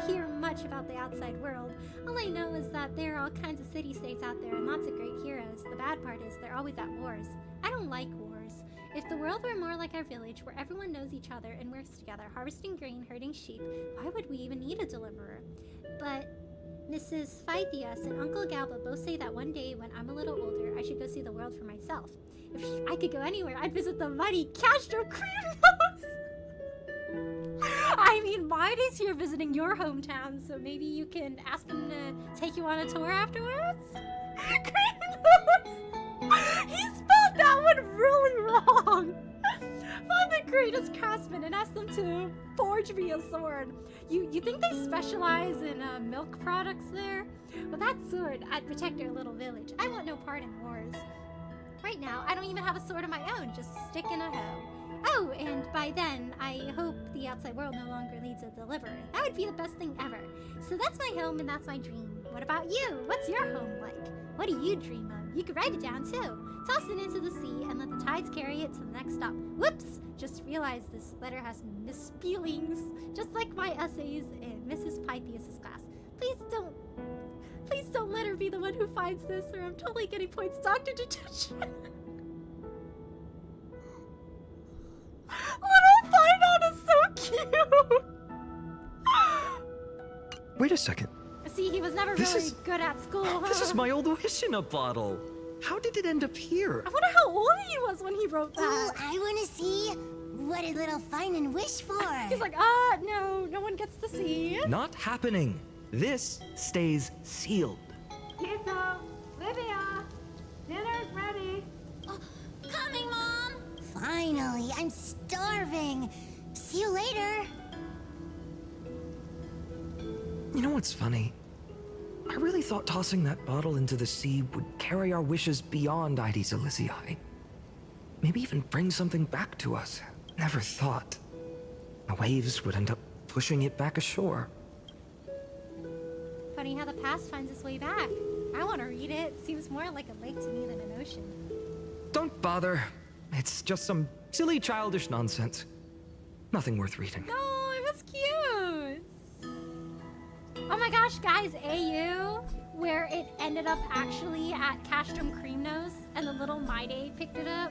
hear much about the outside world. All I know is that there are all kinds of city-states out there and lots of great heroes. The bad part is they're always at wars. I don't like wars. If the world were more like our village, where everyone knows each other and works together, harvesting grain, herding sheep, why would we even need a deliverer? But Mrs. Phythias and Uncle Galba both say that one day when I'm a little older, I should go see the world for myself. If I could go anywhere, I'd visit the mighty Castro Creamhouse! I mean, Mighty's here visiting your hometown, so maybe you can ask him to take you on a tour afterwards? Creamhouse! He spelled that one really wrong! Find the greatest craftsman and ask them to forge me a sword. You think they specialize in milk products there? Well, that sword, I'd protect our little village. I want no part in wars. Right now, I don't even have a sword of my own, just a stick and a hoe. Oh, and by then, I hope the outside world no longer needs a deliverer. That would be the best thing ever. So that's my home and that's my dream. What about you? What's your home like? What do you dream of? You could write it down too. Toss it into the sea and let the tides carry it to the next stop. Whoops! Just realized this letter has misspellings, just like my essays in Mrs. Pythias' class. Please don't let her be the one who finds this, or I'm totally getting points doctor detention. Little Phainon is so cute! Wait a second. See, he was never really good at school. This is my old wish in a bottle. How did it end up here? I wonder how old he was when he wrote that. Oh, I want to see what did little Phainon wish for. He's like, no one gets to see. Not happening. This stays sealed. Lisa, Livia, dinner's ready. Oh, coming, Mom. Finally, I'm starving. See you later. You know what's funny? I really thought tossing that bottle into the sea would carry our wishes beyond Aedes Elysiae. Maybe even bring something back to us. Never thought. The waves would end up pushing it back ashore. Funny how the past finds its way back. I want to read it. Seems more like a lake to me than an ocean. Don't bother. It's just some silly childish nonsense. Nothing worth reading. No, it was cute. Oh my gosh, guys, AU, where it ended up actually at Castrum Creamnose, and the little Maide picked it up.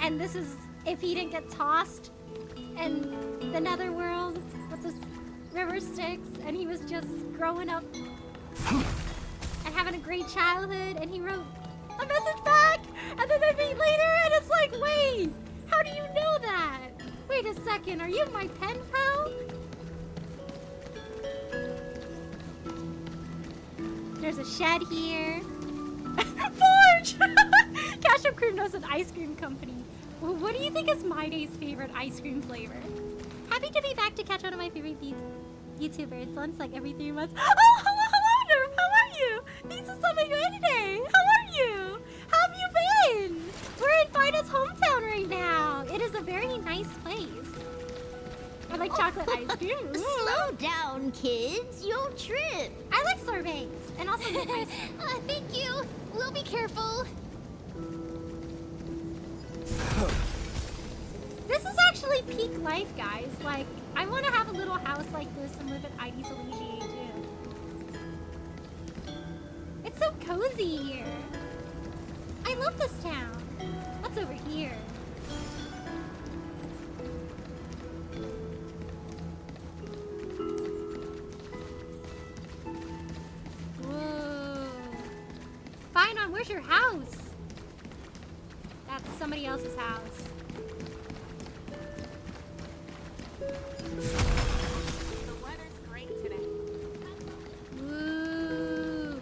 And this is if he didn't get tossed in the netherworld with the river Styx, and he was just growing up and having a great childhood, and he wrote a message back, and then they meet later, and it's like, wait, how do you know that? Wait a second, are you my pen pal? There's a shed here. Forge! Castrum Creamnose, an ice cream company. Well, what do you think is my day's favorite ice cream flavor? Happy to be back to catch one of my favorite YouTubers once like every 3 months. Oh, hello, Nerf! How are you? This is something good today. How are you? How have you been? We're in Phainos' hometown right now. It is a very nice place. I like chocolate ice cream. Ooh. Slow down, kids. You'll trip. I like sorbets and also good ice cream. Thank you. We'll be careful. This is actually peak life, guys. Like, I want to have a little house like this and live in Aedes Elysiae too. It's so cozy here. I love this town. What's over here? Whoa. Phainon, where's your house? That's somebody else's house. The weather's great today. Woo.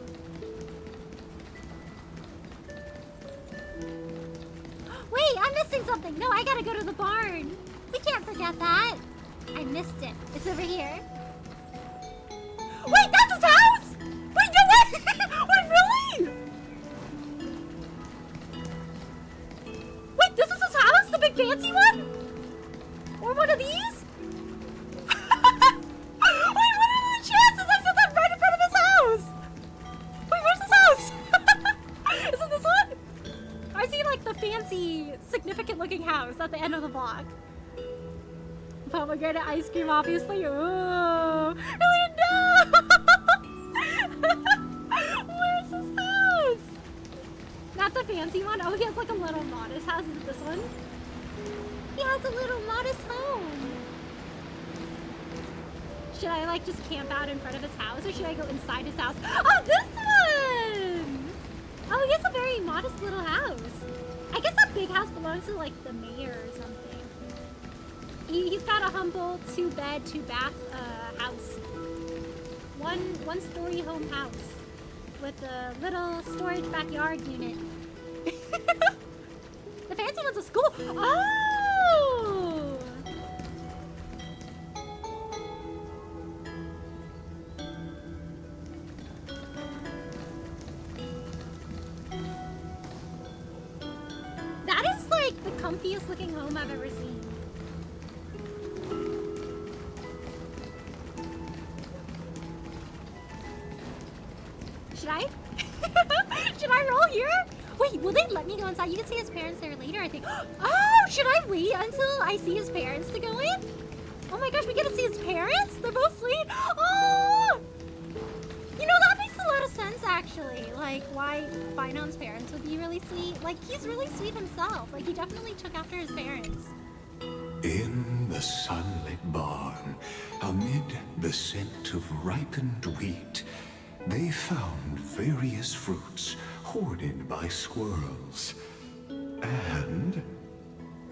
Wait, I'm missing something. No, I gotta go to the barn. We can't forget that. I missed it. It's over here. Wait, that's his house? Wait, no way! Wait, really? big fancy one? Or one of these? Wait, what are the chances I said that right in front of his house? Wait, where's his house? Is it this one? I see like the fancy, significant looking house at the end of the block. Pomegranate ice cream, obviously. Ooh. Really, no! Where's his house? Not the fancy one. Oh, he has like a little modest house. Is it this one? He has a little modest home. Should I like just camp out in front of his house or should I go inside his house? Oh, this one! Oh, he has a very modest little house. I guess that big house belongs to like the mayor or something. He's got a humble 2-bed, 2-bath house. One story home house with a little storage backyard unit. The fancy one's a school. Oh! That is like the comfiest looking home I've ever seen. Should I? Should I roll here? Wait, will they let me go inside? You can see his parents there later, I think. Oh, should I wait until I see his parents to go in? Oh my gosh, we get to see his parents? They're both sweet. Oh! You know, that makes a lot of sense, actually. Like, why Phainon's parents would be really sweet. Like, he's really sweet himself. Like, he definitely took after his parents. In the sunlit barn, amid the scent of ripened wheat, they found various fruits hoarded by squirrels, and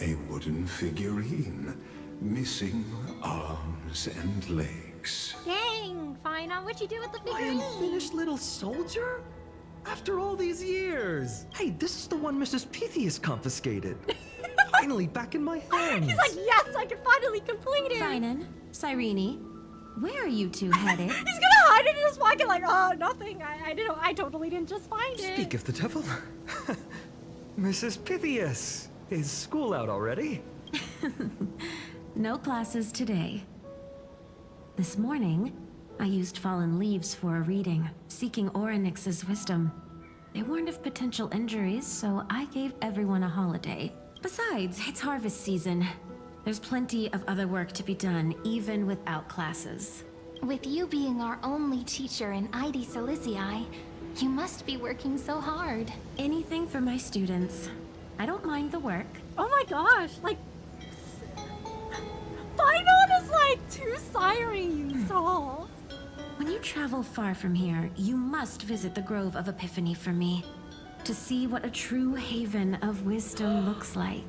a wooden figurine missing arms and legs. Dang, Phainon, what'd you do with the My figurine? unfinished little soldier? After all these years! Hey, this is the one Mrs. Pythias confiscated. Finally back in my hands. He's like, yes, I can finally complete it. Phainon, Cyrene, where are you two headed? He's gonna hide it in his pocket like, oh, nothing. I totally didn't just find it. Speak of the devil. Mrs. Pythias, is school out already? No classes today. This morning, I used fallen leaves for a reading, seeking Orynyx's wisdom. They warned of potential injuries, so I gave everyone a holiday. Besides, it's harvest season. There's plenty of other work to be done, even without classes. With you being our only teacher in ID Silicii, you must be working so hard. Anything for my students. I don't mind the work. Oh my gosh, like, Phainon is like 2 sirens tall. When you travel far from here, you must visit the Grove of Epiphany for me, to see what a true haven of wisdom looks like.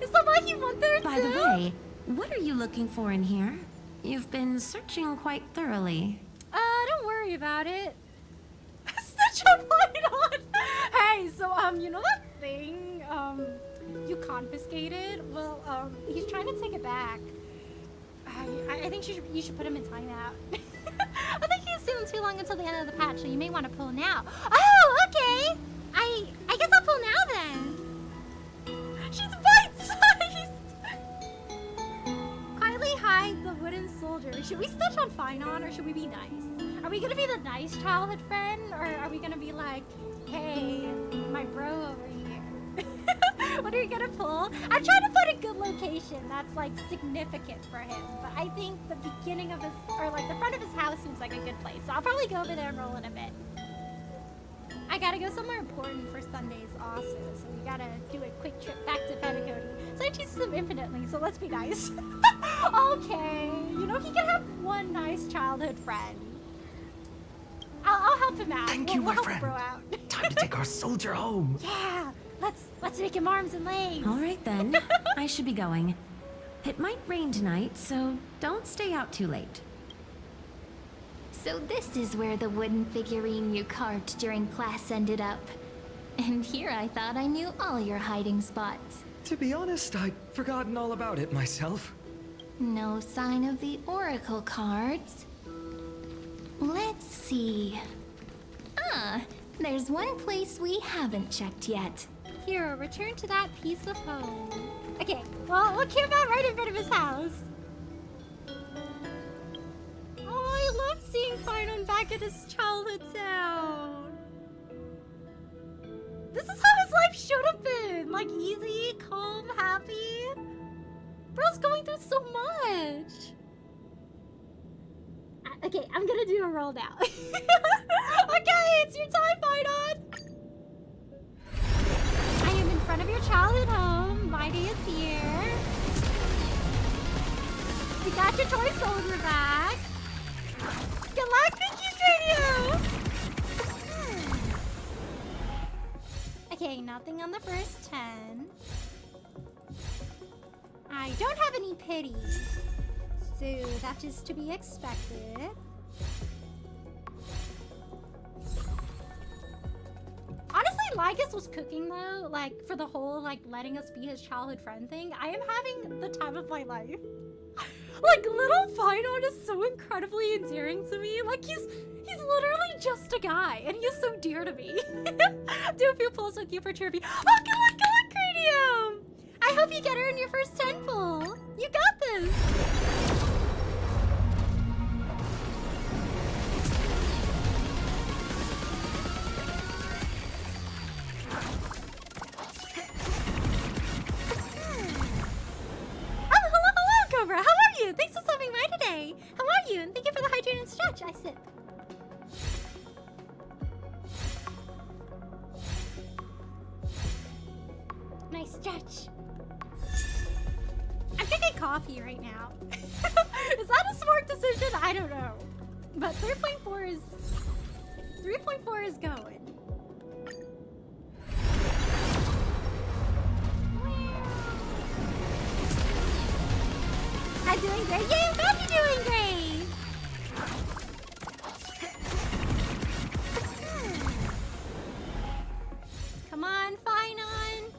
Is that why you went there By the way, what are you looking for in here? You've been searching quite thoroughly. Don't worry about it. Such a Phainon! Hey, so, you know that thing, you confiscated? Well, he's trying to take it back. I think you should put him in timeout. I think he's staying too long until the end of the patch, so you may want to pull now. Oh, okay! I guess I'll pull now then. She's bite-sized! Quietly hide the wooden soldier. Should we snitch on Phainon or should we be nice? Are we gonna be the nice childhood friend or are we gonna be like, hey, my bro over here? What are you gonna pull? I'm trying to put a good location that's like significant for him, but I think the beginning of his, or like the front of his house seems like a good place. So I'll probably go over there and roll in a bit. I gotta go somewhere important for Sundays also, so we gotta do a quick trip back to Petticody. So I teach them infinitely, so let's be nice. Okay, you know, he can have one nice childhood friend. I'll help him out. Thank you, we'll my help friend. Bro out. Time to take our soldier home. Yeah, let's make him arms and legs. All right then, I should be going. It might rain tonight, so don't stay out too late. So this is where the wooden figurine you carved during class ended up. And here I thought I knew all your hiding spots. To be honest, I'd forgotten all about it myself. No sign of the oracle cards. Let's see. Ah, there's one place we haven't checked yet. Here, return to that piece of home. Okay, well, we'll camp out right in front of his house. Oh, I love seeing Phainon back at his childhood town. This is how his life should have been. Like, easy, calm, happy. Bro's going through so much. Okay, I'm gonna do a roll now. Okay, it's your time, Phainon. I am in front of your childhood home. Mighty is here. We got your toy soldier back. Good luck, thank you, Cranium. Okay, nothing on the first 10. I don't have any pity, so that is to be expected. Honestly, Lygus was cooking though, like for the whole like letting us be his childhood friend thing. I am having the time of my life. Like little Phainon is so incredibly endearing to me. Like he's literally just a guy, and he is so dear to me. Do a few pulls with you for Chirpy. Oh, good luck, Cranium! I hope you get her in your first 10 pull. You got this. Oh, hello, Cobra. How are you? Thanks for stopping by today. How are you? And thank you for the hydrate and stretch. I sip. Nice stretch. I'm drinking coffee right now. Is that a smart decision? I don't know. But 3.4 is going. I'm doing great. Yay, I'm glad you're doing great. Come on, Phainon.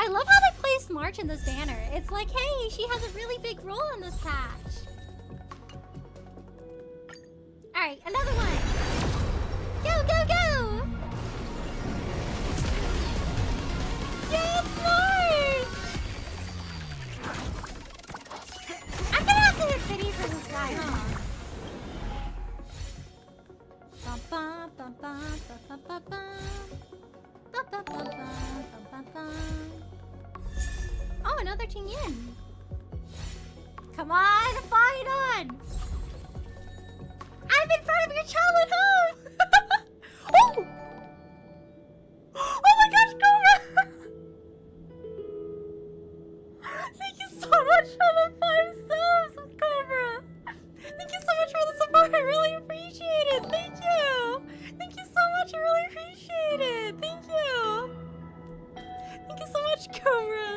I love how they placed March in this banner. It's like, hey, she has a really big role in this patch. Alright, another one. Go, go, go! Yay, it's March! I'm gonna have to hit pity for this guy, huh? Bum, bum, bum, bum, bum, bum, bum, bum, bum, bum, bum, bum, bum. Oh, another Qingyan. Come on, Phainon! I'm in front of your childhood home! Oh! Oh my gosh, Cobra! Thank you so much for the 5 subs, Cobra! Thank you so much for the support, I really appreciate it! Thank you! Thank you so much, I really appreciate it! Thank you! Thank you so much, Cobra!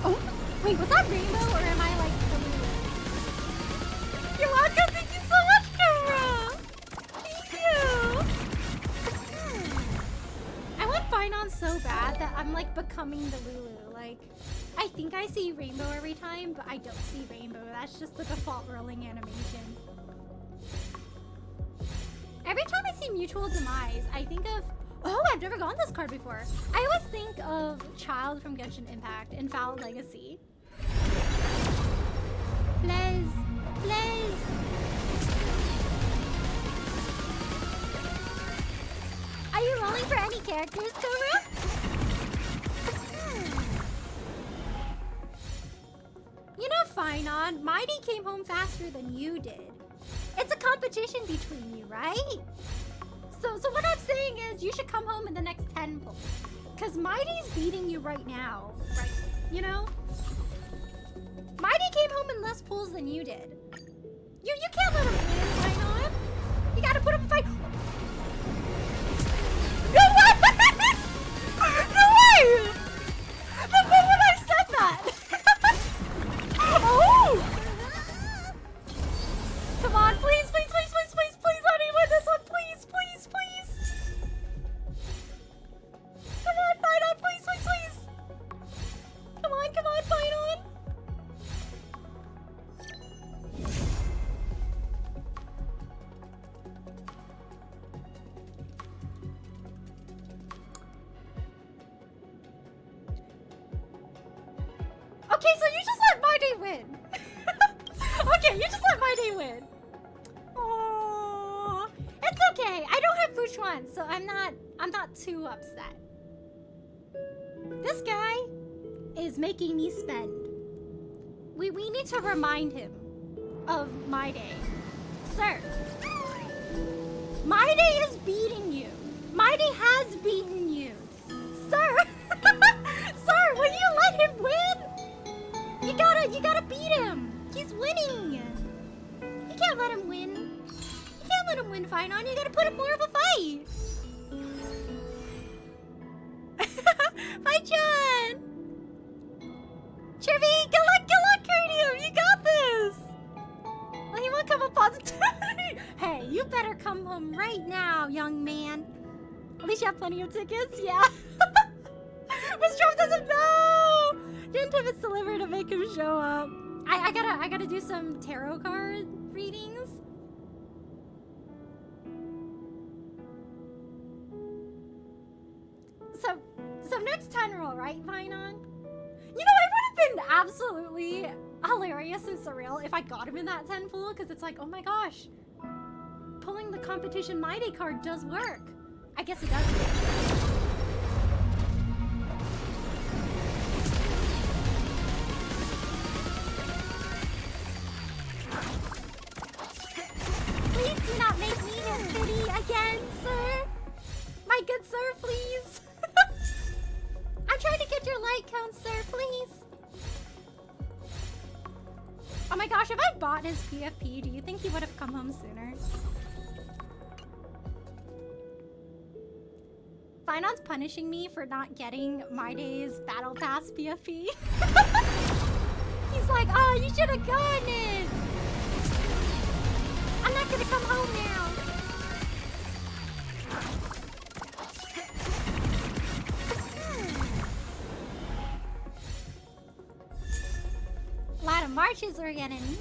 Oh, wait, was that Rainbow or am I like deluded? You're welcome, thank you so much, Cobra! Thank you! I want Phainon so bad that I'm like becoming the Lulu. Like, I think I see Rainbow every time, but I don't see Rainbow. That's just the default rolling animation. Every time I see Mutual Demise, I think of... Oh, I've never gotten this card before. I always think of Child from Genshin Impact and Foul Legacy. Blaze! Blaze! Are you rolling for any characters, Cobra? You know, Phainon, Mighty came home faster than you did. It's a competition between you, right? So what I'm saying is you should come home in the next 10 pulls. Because Mighty's beating you right now, right? You know? Mighty came home in less pulls than you did. You can't let him win, Phainon. You gotta put up a fight. No way! No way! The moment I said that! Oh! Come on, please, please, please, please, please, please, let me win this one, please, please, please. Come on, Phainon, please, please, please. Come on, Phainon. Okay, so you just let my day win. Okay, you just let my day win. Oh, it's okay. I don't have Fuchuan, so I'm not too upset. This guy is making me spend. We need to remind him of my day. Sir, my day is beating you. My day has beaten you. Sir, sir, will you let him win? You gotta beat him. He's winning. You can't let him win. You can't let him win, Phainon. You gotta put up more of a fight. Bye, John. Chirby, good luck, Cranium. You got this. Well, he won't come up positivity. Hey, you better come home right now, young man. At least you have plenty of tickets, yeah. Miss Trump doesn't know. Didn't have it delivered to make him show up. I gotta do some tarot card readings. So next 10 roll, right, Phainon? You know, it would have been absolutely hilarious and surreal if I got him in that 10 pool, because it's like, oh my gosh, pulling the competition My Day card does work. I guess it does. Please do not make me his kitty again, sir. My good sir, please. I'm trying to get your light count, sir, please. Oh my gosh, if I bought his PFP, do you think he would have come home sooner? Phainon's punishing me for not getting My Day's Battle Pass PFP. He's like, oh, you should have gotten it. I'm not gonna come home now. A lot of marches we're getting.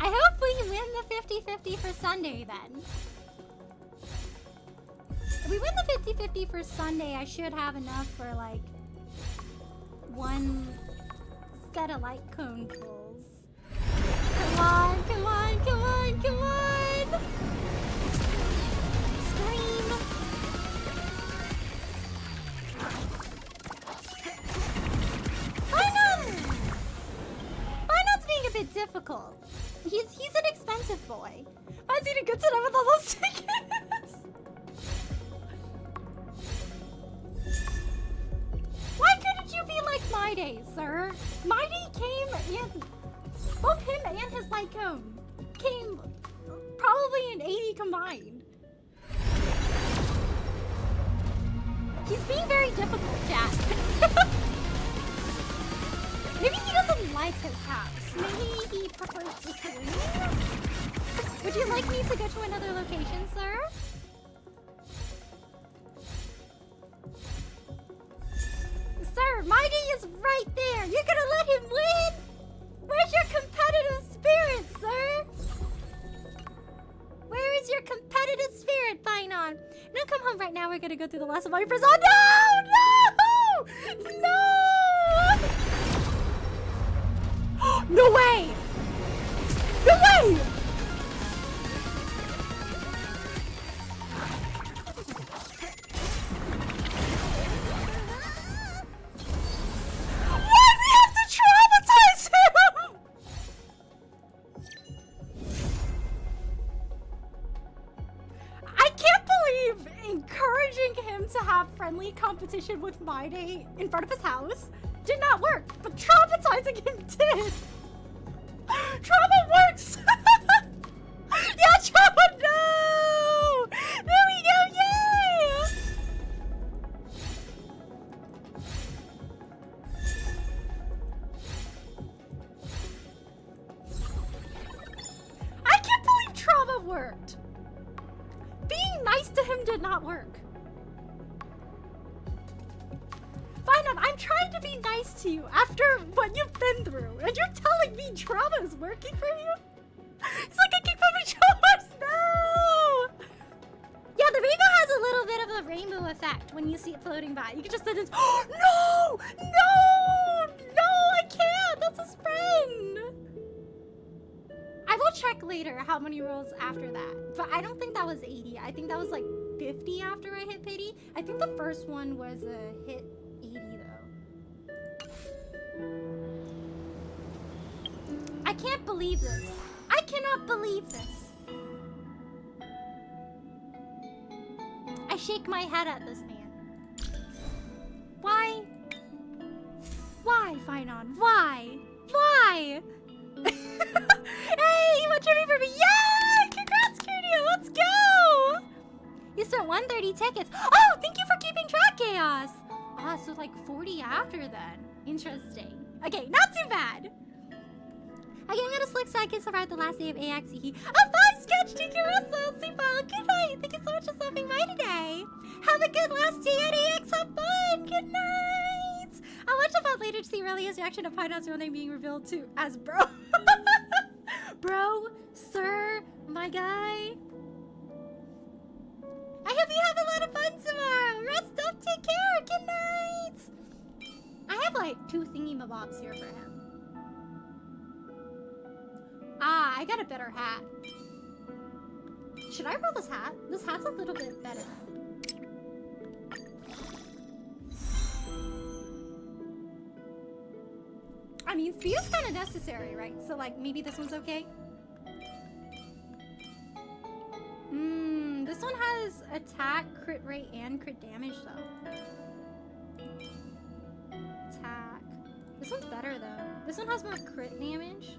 I hope we win the 50-50 for Sunday then. If we win the 50-50 for Sunday, I should have enough for like one set of light cone pulls. Come on, come on, come on, come on! Scream! Phainon being a bit difficult. He's an expensive boy. Mine's eating good tonight with all those tickets. Why couldn't you be like My Day, sir? My Day came in. Both him and his light cone came probably in 80 combined. He's being very difficult, chat. Maybe he doesn't like his house. Maybe he prefers to swing? Would you like me to go to another location, sir? Sir, My Day is right there. You're gonna let him win? Where's your competitive spirit, sir? Where is your competitive spirit, Phainon? Now come home right now. We're gonna go through the last of my first. Oh no! No! No! No way! No way! Why do we have to traumatize him? I can't believe encouraging him to have friendly competition with My Day in front of his house did not work, but traumatizing him did. Trauma works! Yeah, trauma, no! There we go, yay! not work. Phainon, I'm trying to be nice to you after what you've been through, and you're telling me trauma is working for you? It's like I keep having traumas. No! Yeah, the rainbow has a little bit of a rainbow effect when you see it floating by. You can just say this. Oh, no! No! No, I can't! That's his friend! I will check later how many rolls after that. But I don't think that was 80. I think that was like 50 after I hit pity. I think the first one was a hit 80 though. I can't believe this. I cannot believe this. I shake my head at this man. Why? Why, Phainon? Why? Why? Hey, you want trivia for me? Yeah! Congrats, Curdio! Let's go! You spent 130 tickets. Oh, thank you for keeping track, Chaos! Ah, so like 40 after then. Interesting. Okay, not too bad. Again, I'm gonna slick so I can survive the last day of AXE. A fun sketch, thank you, Russell! Good night! Thank you so much for stopping by today! Have a good last day at AX, have fun! Good night! I'll watch the VOD later to see Aurelia's reaction to Paimon's real name being revealed to as bro. Bro, sir, my guy. I hope you have a lot of fun tomorrow! Rest up, take care, good night! I have like 2 thingy-mabobs here for him. Ah, I got a better hat. Should I roll this hat? This hat's a little bit better. I mean, speed is kind of necessary, right? So, like, maybe this one's okay? This one has attack, crit rate, and crit damage, though. Attack. This one's better, though. This one has more crit damage.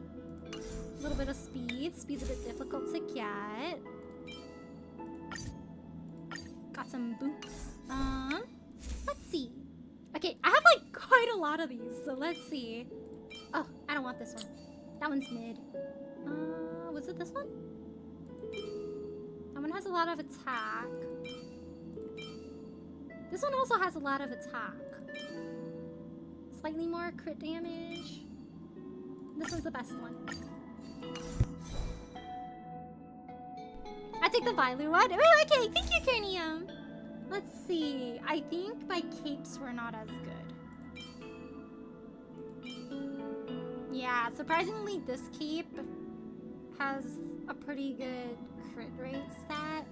A little bit of speed. Speed's a bit difficult to get. Got some boots. Let's see. Okay, I have like quite a lot of these, so let's see. Oh, I don't want this one. That one's mid. Was it this one? That one has a lot of attack. This one also has a lot of attack. Slightly more crit damage. This one's the best one. I take the Vailu one. Oh, okay, thank you, Cranium. Let's see. I think my capes were not as good. Yeah, surprisingly, this cape has a pretty good crit rate stat.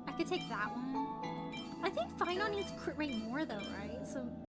I could take that one. I think Phainon needs crit rate more though, right? So